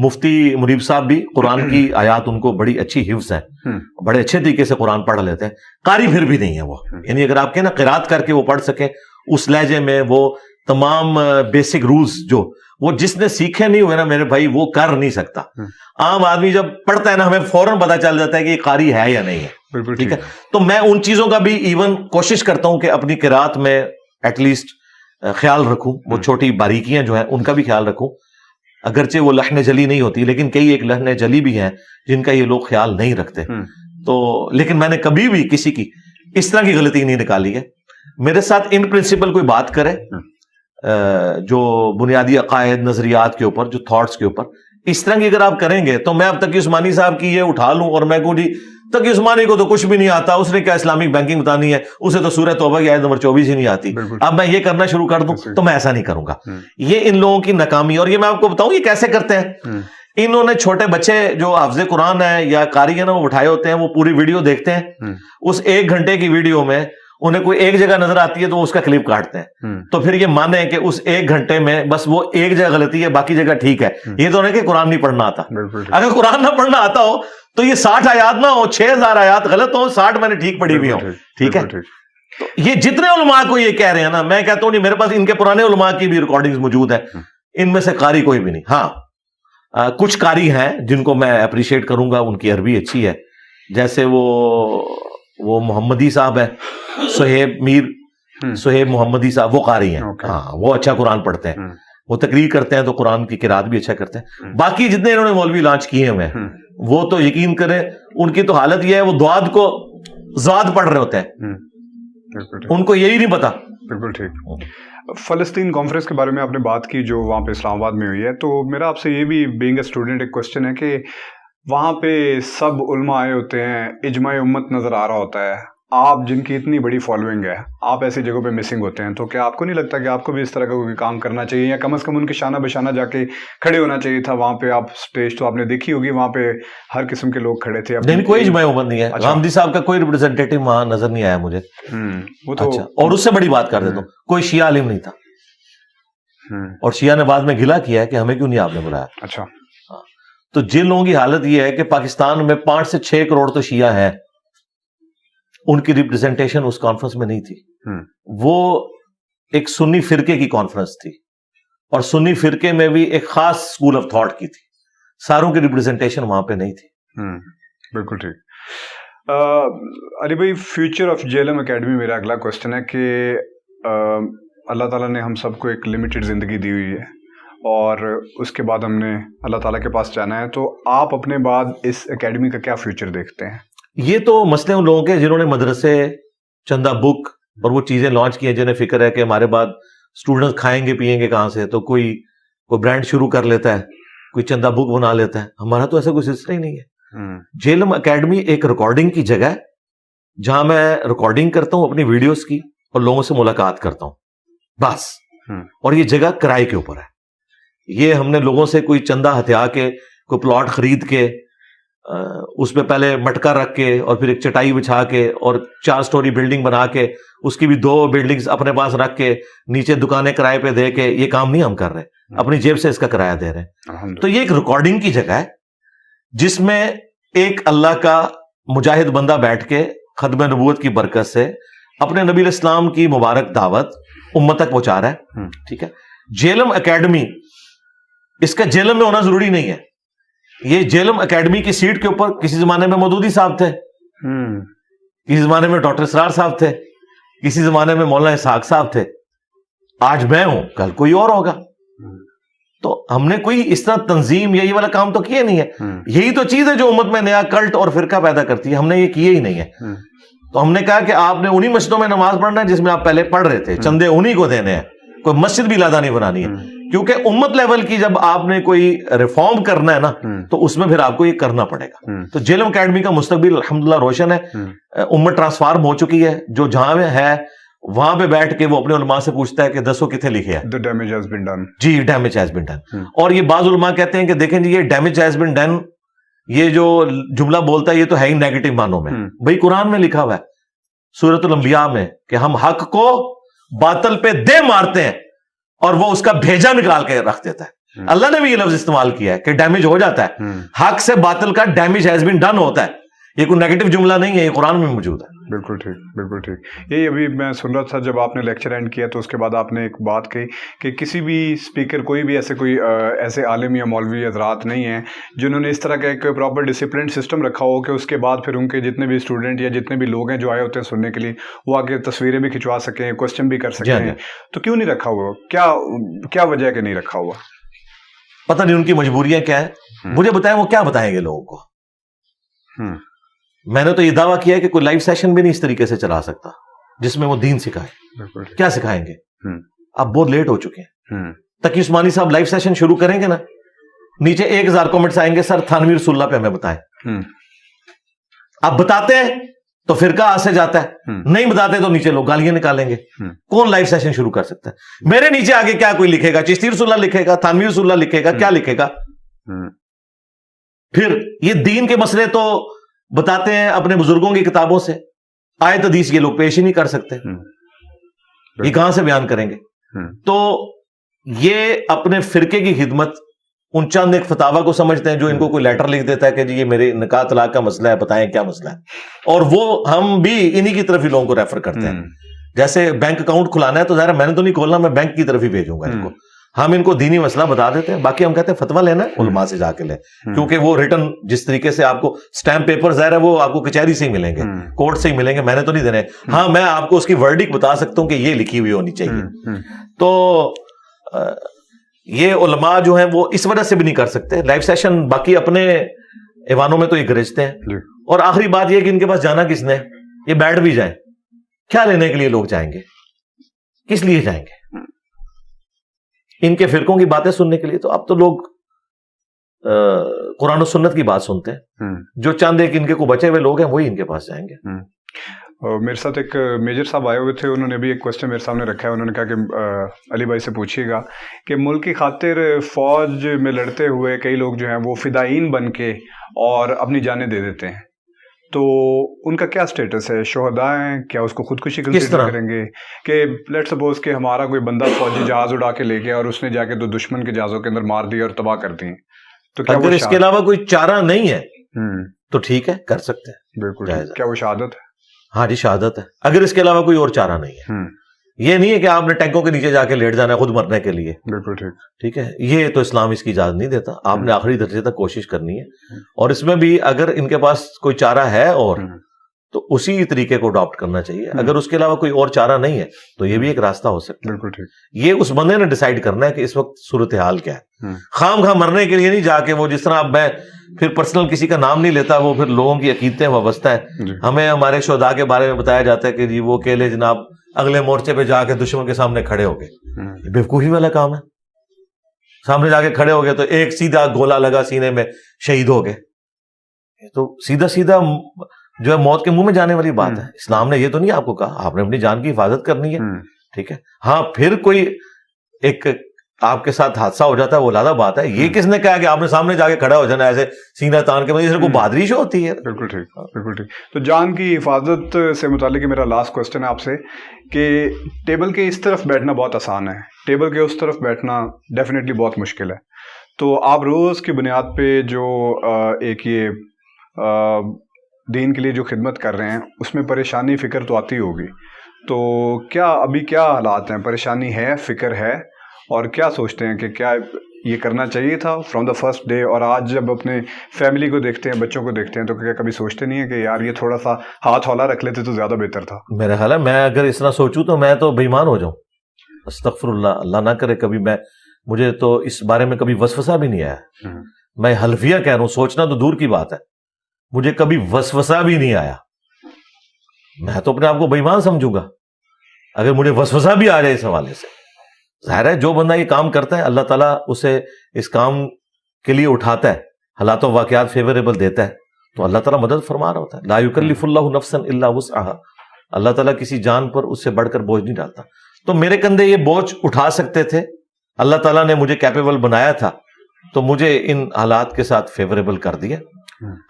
مفتی منیب صاحب بھی قرآن کی آیات ان کو بڑی اچھی حفظ ہے, بڑے اچھے طریقے سے قرآن پڑھ لیتے ہیں. قاری پھر بھی نہیں ہے وہ, یعنی اگر آپ کہیں نا قرات کر کے وہ پڑھ سکیں اس لہجے میں, وہ تمام بیسک رولز جو وہ جس نے سیکھے نہیں ہوئے نا میرے بھائی, وہ کر نہیں سکتا. عام آدمی جب پڑھتا ہے نا, ہمیں فوراً پتا چل جاتا ہے کہ یہ قاری ہے یا نہیں ہے. ٹھیک ہے, تو میں ان چیزوں کا بھی ایون کوشش کرتا ہوں کہ اپنی قرات میں ایٹ لیسٹ خیال رکھوں, وہ چھوٹی باریکیاں جو ہیں ان کا بھی خیال رکھوں. اگرچہ وہ لحن جلی نہیں ہوتی لیکن کئی ایک لحن جلی بھی ہیں جن کا یہ لوگ خیال نہیں رکھتے. تو لیکن میں نے کبھی بھی کسی کی اس طرح کی غلطی نہیں نکالی ہے. میرے ساتھ ان پرنسپل کوئی بات کرے جو بنیادی عقائد نظریات کے اوپر، جو تھاٹس کے اوپر، اس طرح کی اگر آپ کریں گے تو میں اب تقی عثمانی صاحب کی یہ اٹھا لوں اور میں کہوں جی تقی عثمانی کو تو کچھ بھی نہیں آتا، اس نے کیا اسلامک بینکنگ بتانی ہے، اسے تو سورہ توبہ کی آیت نمبر 24 ہی نہیں آتی، اب میں یہ کرنا شروع کر دوں تو میں ایسا نہیں کروں گا. یہ ان لوگوں کی ناکامی. اور یہ میں آپ کو بتاؤں یہ کیسے کرتے ہیں. انہوں نے چھوٹے بچے جو حافظ قرآن ہے یا قاری ہیں نا، وہ بٹھائے ہوتے ہیں، وہ پوری ویڈیو دیکھتے ہیں. اس 1 گھنٹے کی ویڈیو میں انہیں کوئی ایک جگہ نظر آتی ہے تو وہ اس کا کلپ کاٹتے ہیں. تو پھر یہ مانیں کہ اس 1 گھنٹے میں بس وہ ایک جگہ غلطی ہے، باقی جگہ ٹھیک ہے. یہ تو نہیں کہ قرآن نہیں پڑھنا آتا. اگر قرآن نہ پڑھنا آتا ہو تو یہ 60 آیات نہ ہو، 6000 آیات غلط ہو، 60 میں نے ٹھیک پڑھی ہوئی ہوں. ٹھیک ہے. تو یہ جتنے علماء کو یہ کہہ رہے ہیں نا، میں کہتا ہوں نہیں، میرے پاس ان کے پرانے علماء کی بھی ریکارڈنگز موجود ہیں، ان میں سے قاری کوئی بھی نہیں. ہاں کچھ قاری ہیں جن کو میں اپریشیٹ کروں گا، ان کی عربی اچھی ہے، جیسے وہ محمدی صاحب ہے، سہیب محمدی صاحب، وہ قاری ہیں. ہاں وہ اچھا قرآن پڑھتے ہیں، وہ تقریر کرتے ہیں تو قرآن کی قرات بھی اچھا کرتے ہیں. باقی جتنے انہوں نے مولوی لانچ کیے ہوئے ہیں وہ تو یقین کریں ان کی تو حالت یہ ہے، وہ دعاد کو زاد پڑھ رہے ہوتے ہیں، ان کو یہی نہیں پتا. بالکل ٹھیک. فلسطین کانفرنس کے بارے میں آپ نے بات کی جو وہاں پہ اسلام آباد میں ہوئی ہے، تو میرا آپ سے یہ بھی بینگ اے اسٹوڈنٹ ایک کوشچن ہے کہ وہاں پہ سب علماء آئے ہوتے ہیں، اجماع امت نظر آ رہا ہوتا ہے، آپ جن کی اتنی بڑی فالوئنگ ہے، آپ ایسی جگہوں پہ مسنگ ہوتے ہیں، تو کیا آپ کو نہیں لگتا کہ آپ کو بھی اس طرح کا کوئی کام کرنا چاہیے، یا کم از کم ان کے شانہ بشانہ جا کے کھڑے ہونا چاہیے تھا وہاں پہ؟ آپ اسٹیج تو آپ نے دیکھی ہوگی، وہاں پہ ہر قسم کے لوگ کھڑے تھے. نہیں کوئی اجماع امت نہیں ہے. غامدی صاحب کا کوئی ریپرزینٹیٹو وہاں نظر نہیں آیا مجھے. وہ تو اور اس سے بڑی بات کر دیتا ہوں، کوئی شیعہ عالم نہیں تھا. اور شیعہ نے بعد میں گلا کیا ہے کہ ہمیں کیوں نہیں آپ نے بلایا. اچھا. تو جن لوگوں کی حالت یہ ہے کہ پاکستان میں 5 سے 6 کروڑ تو شیعہ ہیں، ان کی ریپرزنٹیشن اس کانفرنس میں نہیں تھی. وہ ایک سنی فرقے کی کانفرنس تھی، اور سنی فرقے میں بھی ایک خاص اسکول آف تھاٹ کی تھی، ساروں کی ریپرزنٹیشن وہاں پہ نہیں تھی. بالکل ٹھیک. علی بھائی، فیوچر آف JLM اکیڈمی میرا اگلا کوشچن ہے کہ اللہ تعالیٰ نے ہم سب کو ایک لمیٹڈ زندگی دی ہوئی ہے، اور اس کے بعد ہم نے اللہ تعالیٰ کے پاس جانا ہے، تو آپ اپنے بعد اس اکیڈمی کا کیا فیوچر دیکھتے ہیں؟ یہ تو مسئلے ان لوگوں کے جنہوں نے مدرسے، چندہ بک اور وہ چیزیں لانچ کی ہیں، جنہیں فکر ہے کہ ہمارے بعد اسٹوڈنٹس کھائیں گے پیئیں گے کہاں سے، تو کوئی برانڈ شروع کر لیتا ہے، کوئی چندہ بک بنا لیتا ہے. ہمارا تو ایسا کوئی سلسلہ ہی نہیں ہے. JLM اکیڈمی ایک ریکارڈنگ کی جگہ ہے جہاں میں ریکارڈنگ کرتا ہوں اپنی ویڈیوز کی اور لوگوں سے ملاقات کرتا ہوں بس. اور یہ جگہ کرائے کے اوپر ہے. یہ ہم نے لوگوں سے کوئی چندہ ہتھیا کے، کوئی پلاٹ خرید کے، اس پہ پہلے مٹکا رکھ کے اور پھر ایک چٹائی بچھا کے اور 4 سٹوری بلڈنگ بنا کے اس کی بھی 2 بلڈنگز اپنے پاس رکھ کے نیچے دکانیں کرائے پہ دے کے یہ کام نہیں ہم کر رہے، اپنی جیب سے اس کا کرایہ دے رہے ہیں. تو یہ ایک ریکارڈنگ کی جگہ ہے جس میں ایک اللہ کا مجاہد بندہ بیٹھ کے ختم نبوت کی برکت سے اپنے نبی علیہ السلام کی مبارک دعوت امت تک پہنچا رہا ہے. ٹھیک ہے. JLM اکیڈمی، اس کا JLM میں ہونا ضروری نہیں ہے. یہ JLM اکیڈمی کی سیٹ کے اوپر کسی زمانے میں مودودی صاحب تھے، کسی زمانے میں ڈاکٹر اسرار صاحب تھے، کسی زمانے میں مولانا اسحاق صاحب تھے، آج میں ہوں، کل کوئی اور ہوگا. تو ہم نے کوئی اس طرح تنظیم یا یہ والا کام تو کیا نہیں ہے. یہی تو چیز ہے جو امت میں نیا کلٹ اور فرقہ پیدا کرتی ہے. ہم نے یہ کیے ہی نہیں ہے. تو ہم نے کہا کہ آپ نے انہی مسجدوں میں نماز پڑھنا ہے جس میں آپ پہلے پڑھ رہے تھے، چندے انہی کو دینے ہیں، کوئی مسجد بھی لادہ نہیں بنانی ہے. کیونکہ امت لیول کی جب آپ نے کوئی ریفارم کرنا ہے نا تو اس میں پھر آپ کو یہ کرنا پڑے گا. تو JLM اکیڈمی کا مستقبل الحمدللہ روشن ہے. امت ٹرانسفارم ہو چکی ہے. جو جہاں میں ہے وہاں پہ بیٹھ کے وہ اپنے علماء سے پوچھتا ہے کہ دسو کتنے لکھے ہیں. The damage has been done. G damage has been done. اور یہ بعض علماء کہتے ہیں کہ دیکھیں جی یہ damage has been done، یہ جو جملہ بولتا ہے یہ تو ہے ہی نیگیٹو معنوں میں. بھائی قرآن میں لکھا ہوا ہے سورۃ الانبیاء میں کہ ہم حق کو باطل پہ دے مارتے ہیں اور وہ اس کا بھیجا نکال کے رکھ دیتا ہے. اللہ نے بھی یہ لفظ استعمال کیا ہے کہ ڈیمیج ہو جاتا ہے. حق سے باطل کا ڈیمیج ہیز بین ڈن ہوتا ہے. یہ کوئی نیگیٹو جملہ نہیں ہے، یہ قرآن میں موجود ہے. بالکل ٹھیک، بالکل ٹھیک. یہی ابھی میں سن رہا تھا جب آپ نے لیکچر اینڈ کیا تو اس کے بعد آپ نے ایک بات کہی کہ کسی بھی اسپیکر، کوئی بھی ایسے عالم یا مولوی حضرات نہیں ہیں جنہوں نے اس طرح کا ایک پراپر ڈسپلن سسٹم رکھا ہو کہ اس کے بعد پھر ان کے جتنے بھی اسٹوڈنٹ یا جتنے بھی لوگ ہیں جو آئے ہوتے ہیں سننے کے لیے وہ آ کے تصویریں بھی کھنچوا سکیں، کوشچن بھی کر سکیں. تو کیوں نہیں رکھا ہوا؟ کیا وجہ ہے کہ نہیں رکھا ہوا؟ پتہ نہیں ان کی مجبوریاں کیا ہے. مجھے بتائیں وہ کیا بتائیں گے لوگوں کو. میں نے تو یہ دعویٰ کیا ہے کہ کوئی لائیو سیشن بھی نہیں اس طریقے سے چلا سکتا جس میں وہ دین سکھائے. کیا سکھائیں گے؟ اب بہت لیٹ ہو چکے ہیں. تقی عثمانی صاحب لائیو سیشن شروع کریں گے نا, نیچے 1000 کمنٹس آئیں گے, سر تھانوی رسول اللہ پہ ہمیں بتائیں. آپ بتاتے ہیں تو فرقہ آج سے جاتا ہے, نہیں بتاتے تو نیچے لوگ گالیاں نکالیں گے. کون لائیو سیشن شروع کر سکتا ہے؟ میرے نیچے آگے کیا کوئی لکھے گا؟ چشتی رسول اللہ لکھے گا, تھانوی رسول اللہ لکھے گا, کیا لکھے گا؟ پھر یہ دین کے مسئلے تو بتاتے ہیں اپنے بزرگوں کی کتابوں سے, آیت حدیث یہ لوگ پیش ہی نہیں کر سکتے, یہ کہاں سے بیان کریں گے؟ تو یہ اپنے فرقے کی خدمت ان چند ایک فتاوا کو سمجھتے ہیں جو ان کو کوئی لیٹر لکھ دیتا ہے کہ جی یہ میرے نکاح طلاق کا مسئلہ ہے, بتائیں کیا مسئلہ ہے. اور وہ ہم بھی انہی کی طرف ہی لوگوں کو ریفر کرتے ہیں. جیسے بینک اکاؤنٹ کھلانا ہے تو ظاہر میں نے تو نہیں کھولنا, میں بینک کی طرف ہی بھیجوں گا ان کو. ہم ان کو دینی مسئلہ بتا دیتے ہیں, باقی ہم کہتے ہیں فتویٰ لینا ہے علماء سے جا کے لیں, کیونکہ وہ ریٹن جس طریقے سے آپ کو اسٹیمپ پیپر ظاہر ہے وہ آپ کو کچہری سے ہی ملیں گے, کورٹ سے ہی ملیں گے, میں نے تو نہیں دینے. ہاں میں آپ کو اس کی ورڈک بتا سکتا ہوں کہ یہ لکھی ہوئی ہونی چاہیے. تو یہ علماء جو ہیں وہ اس وجہ سے بھی نہیں کر سکتے لائیو سیشن. باقی اپنے ایوانوں میں تو یہ گرجتے ہیں. اور آخری بات یہ کہ ان کے پاس جانا کس نے؟ یہ بیٹھ بھی جائیں, کیا لینے کے لیے لوگ جائیں گے؟ کس لیے جائیں گے؟ ان کے فرقوں کی باتیں سننے کے لیے. تو اب تو لوگ قرآن و سنت کی بات سنتے ہیں. جو چند ایک ان کے کو بچے ہوئے لوگ ہیں وہی ان کے پاس جائیں گے. میرے ساتھ ایک میجر صاحب آئے ہوئے تھے, انہوں نے بھی ایک کوشچن میرے سامنے رکھا ہے. انہوں نے کہا کہ علی بھائی سے پوچھیے گا کہ ملک کی خاطر فوج میں لڑتے ہوئے کئی لوگ جو ہیں وہ فدائین بن کے اور اپنی جانیں دے دیتے ہیں, تو ان کا کیا سٹیٹس ہے؟ شہداء ہیں کیا؟ اس کو خودکشی کنسیڈر کریں گے؟ کہ لیٹ سپوز کہ ہمارا کوئی بندہ فوجی جہاز اڑا کے لے گیا اور اس نے جا کے تو دشمن کے جہازوں کے اندر مار دی اور تباہ کر دی, تو کیا اگر اس کے علاوہ کوئی چارہ نہیں ہے تو ٹھیک ہے, کر سکتے ہیں. بالکل. کیا وہ شہادت ہے؟ ہاں جی شہادت ہے, اگر اس کے علاوہ کوئی اور چارہ نہیں ہے. یہ نہیں ہے کہ آپ نے ٹینکوں کے نیچے جا کے لیٹ جانا ہے خود مرنے کے لیے. بالکل ٹھیک ہے, یہ تو اسلام اس کی اجازت نہیں دیتا. آپ نے آخری درجے تک کوشش کرنی ہے, اور اس میں بھی اگر ان کے پاس کوئی چارہ ہے اور تو اسی طریقے کو اڈاپٹ کرنا چاہیے. اگر اس کے علاوہ کوئی اور چارہ نہیں ہے تو یہ بھی ایک راستہ ہو سکتا ہے. بالکل ٹھیک. یہ اس بندے نے ڈیسائیڈ کرنا ہے کہ اس وقت صورتحال کیا ہے. خام خواہ مرنے کے لیے نہیں جا کے وہ جس طرح اب میں پھر پرسنل کسی کا نام نہیں لیتا, وہ پھر لوگوں کی عقیدتیں وابستہ ہیں. ہمیں ہمارے شہداء کے بارے میں بتایا جاتا ہے کہ جی وہ اکیلے جناب اگلے مورچے پہ جا کے دشمن کے سامنے کھڑے ہو گئے. یہ بیوقوفی والا کام ہے. سامنے جا کے کھڑے ہو گئے تو ایک سیدھا گولا لگا سینے میں, شہید ہو گئے. تو سیدھا سیدھا جو ہے موت کے منہ میں جانے والی بات ہے. اسلام نے یہ تو نہیں آپ کو کہا, آپ نے اپنی جان کی حفاظت کرنی ہے. ٹھیک ہے, ہاں پھر کوئی ایک آپ کے ساتھ حادثہ ہو جاتا ہے وہ علیحدہ بات ہے. یہ کس نے کہا کہ آپ نے سامنے جا کے کھڑا ہو جانا ایسے سینہ تان کے, مطلب کوئی بہادری شو ہوتی ہے. بالکل ٹھیک, بالکل ٹھیک. تو جان کی حفاظت سے متعلق میرا لاسٹ کوسچن ہے آپ سے کہ ٹیبل کے اس طرف بیٹھنا بہت آسان ہے, ٹیبل کے اس طرف بیٹھنا ڈیفینیٹلی بہت مشکل ہے. تو آپ روز کی بنیاد پہ جو ایک یہ دین کے لیے جو خدمت کر رہے ہیں اس میں پریشانی فکر تو آتی ہوگی, تو کیا ابھی کیا حالات ہیں؟ پریشانی ہے, فکر ہے, اور کیا سوچتے ہیں کہ کیا یہ کرنا چاہیے تھا فرام دا فرسٹ ڈے؟ اور آج جب اپنے فیملی کو دیکھتے ہیں, بچوں کو دیکھتے ہیں, تو کیا کبھی سوچتے نہیں ہیں کہ یار یہ تھوڑا سا ہاتھ ہولا رکھ لیتے تو زیادہ بہتر تھا؟ میرا خیال ہے میں اگر اس طرح سوچوں تو میں تو بے ایمان ہو جاؤں. استغفر اللہ, اللہ نہ کرے کبھی. مجھے تو اس بارے میں کبھی وسوسہ بھی نہیں آیا. میں حلفیہ کہہ رہا ہوں, سوچنا تو دور کی بات ہے, مجھے کبھی وسوسہ بھی نہیں آیا. میں تو اپنے آپ کو بے ایمان سمجھوں گا اگر مجھے وسوسہ بھی آ جائے اس حوالے سے. ظاہر ہے جو بندہ یہ کام کرتا ہے اللہ تعالیٰ اسے اس کام کے لیے اٹھاتا ہے, حالات و واقعات فیوریبل دیتا ہے, تو اللہ تعالیٰ مدد فرما رہا ہوتا ہے. لا یکلف اللہ نفسا الا وسعها, اللہ تعالیٰ کسی جان پر اس سے بڑھ کر بوجھ نہیں ڈالتا. تو میرے کندھے یہ بوجھ اٹھا سکتے تھے, اللہ تعالیٰ نے مجھے کیپیبل بنایا تھا, تو مجھے ان حالات کے ساتھ فیوریبل کر دیا.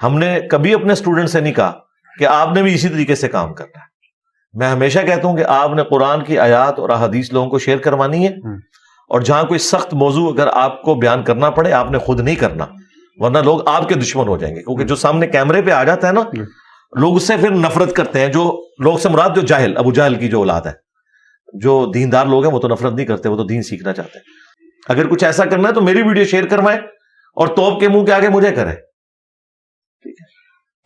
ہم نے کبھی اپنے اسٹوڈنٹ سے نہیں کہا کہ آپ نے بھی اسی طریقے سے کام کرنا ہے. میں ہمیشہ کہتا ہوں کہ آپ نے قرآن کی آیات اور احادیث لوگوں کو شیئر کروانی ہے, اور جہاں کوئی سخت موضوع اگر آپ کو بیان کرنا پڑے آپ نے خود نہیں کرنا, ورنہ لوگ آپ کے دشمن ہو جائیں گے. کیونکہ جو سامنے کیمرے پہ آ جاتا ہے نا, لوگ اس سے پھر نفرت کرتے ہیں. جو لوگ سے مراد جو جاہل, ابو جہل کی جو اولاد ہے, جو دیندار لوگ ہیں وہ تو نفرت نہیں کرتے, وہ تو دین سیکھنا چاہتے ہیں. اگر کچھ ایسا کرنا ہے تو میری ویڈیو شیئر کروائیں اور توپ کے منہ کے آگے مجھے کریں, ٹھیک ہے.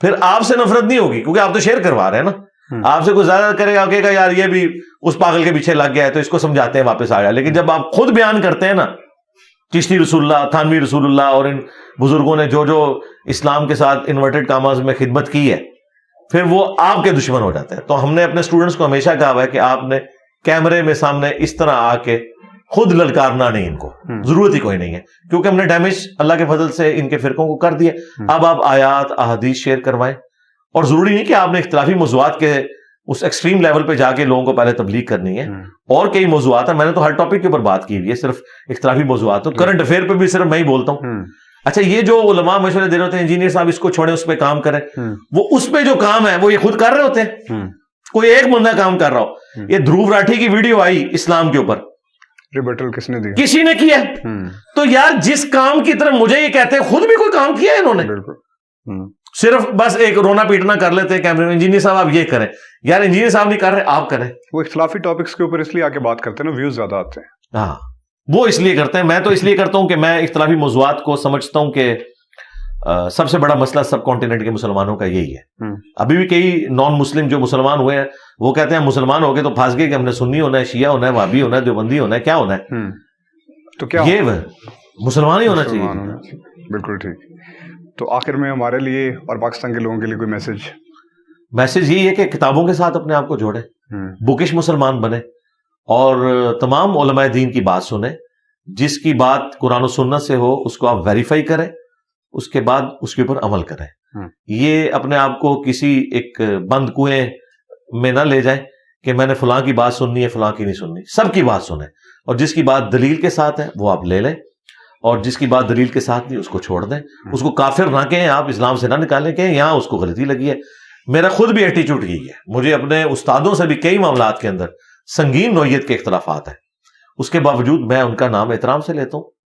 پھر آپ سے نفرت نہیں ہوگی کیونکہ آپ تو شیئر کروا رہے ہیں نا. آپ سے کوئی زیادہ کرے گا, کہے گا یار یہ بھی اس پاگل کے پیچھے لگ گیا ہے تو اس کو سمجھاتے ہیں واپس آ جائے. لیکن جب آپ خود بیان کرتے ہیں نا چشتی رسول اللہ, تھانوی رسول اللہ اور ان بزرگوں نے جو جو اسلام کے ساتھ انورٹڈ کاماز میں خدمت کی ہے, پھر وہ آپ کے دشمن ہو جاتے ہیں. تو ہم نے اپنے اسٹوڈنٹس کو ہمیشہ کہا ہوا ہے کہ آپ نے کیمرے میں سامنے اس طرح آ کے خود للکارنا نہیں, ان کو ضرورت ہی کوئی نہیں ہے, کیونکہ ہم نے ڈیمیج اللہ کے فضل سے ان کے فرقوں کو کر دیا. اب آپ آیات احادیث شیئر کروائیں, اور ضروری نہیں کہ آپ نے اختلافی موضوعات کے اس ایکسٹریم لیول پہ جا کے لوگوں کو پہلے تبلیغ کرنی ہے. اور کئی موضوعات ہیں, میں نے تو ہر ٹاپک کے اوپر بات کی ہوئی ہے, صرف اختلافی موضوعات. تو کرنٹ افیئر پہ بھی صرف میں ہی بولتا ہوں. اچھا, یہ جو علماء مشورے دے رہے ہوتے ہیں, انجینئر صاحب اس کو چھوڑیں, اس پہ کام کریں, وہ اس پہ جو کام ہے وہ یہ خود کر رہے ہوتے ہیں. کوئی ایک بندہ کام کر رہا ہو. یہ دھروو راٹھی کی ویڈیو آئی اسلام کے اوپر, ریبٹل کس نے دیا؟ کسی نے کیا. تو یار جس کام کی طرف مجھے یہ کہتے ہیں, خود بھی کوئی کام کیا ہے انہوں نے, صرف بس ایک رونا پیٹنا کر لیتے ہیں کیمرے میں. انجینئر صاحب آپ یہ کریں, یار انجینئر صاحب نہیں کر رہے, آپ کریں. وہ اختلافی ٹاپکس کے اوپر اس لیے آ کے بات کرتے ہیں نا, ویوز زیادہ آتے ہیں. ہاں, وہ اس لیے کرتے ہیں. میں تو اس لیے کرتا ہوں کہ میں اختلافی موضوعات کو سمجھتا ہوں کہ سب سے بڑا مسئلہ سب کانٹیننٹ کے مسلمانوں کا یہی ہے. ابھی بھی کئی نان مسلم جو مسلمان ہوئے ہیں وہ کہتے ہیں مسلمان ہو گئے تو پھنس گئے کہ ہم نے سنی ہونا ہے, شیعہ ہونا ہے, وہابی ہونا ہے, دیوبندی ہونا ہے, کیا ہونا ہے. تو کیا یہ مسلمان ہی ہونا چاہیے. بالکل ٹھیک. تو آخر میں ہمارے لیے اور پاکستان کے لوگوں کے لیے کوئی میسج یہی ہے کہ کتابوں کے ساتھ اپنے آپ کو جوڑیں, بکش مسلمان بنے, اور تمام علماء دین کی بات سنیں. جس کی بات قرآن و سنت سے ہو اس کو آپ ویریفائی کریں, اس کے بعد اس کے اوپر عمل کریں. یہ اپنے آپ کو کسی ایک بند کنویں میں نہ لے جائیں کہ میں نے فلاں کی بات سننی ہے, فلاں کی نہیں سننی. سب کی بات سنیں, اور جس کی بات دلیل کے ساتھ ہے وہ آپ لے لیں, اور جس کی بات دلیل کے ساتھ نہیں اس کو چھوڑ دیں. اس کو کافر نہ کہیں, آپ اسلام سے نہ نکالیں, کہیں یہاں اس کو غلطی لگی ہے. میرا خود بھی ایٹیچیوڈ یہی ہے. مجھے اپنے استادوں سے بھی کئی معاملات کے اندر سنگین نوعیت کے اختلافات ہیں, اس کے باوجود میں ان کا نام احترام سے لیتا ہوں.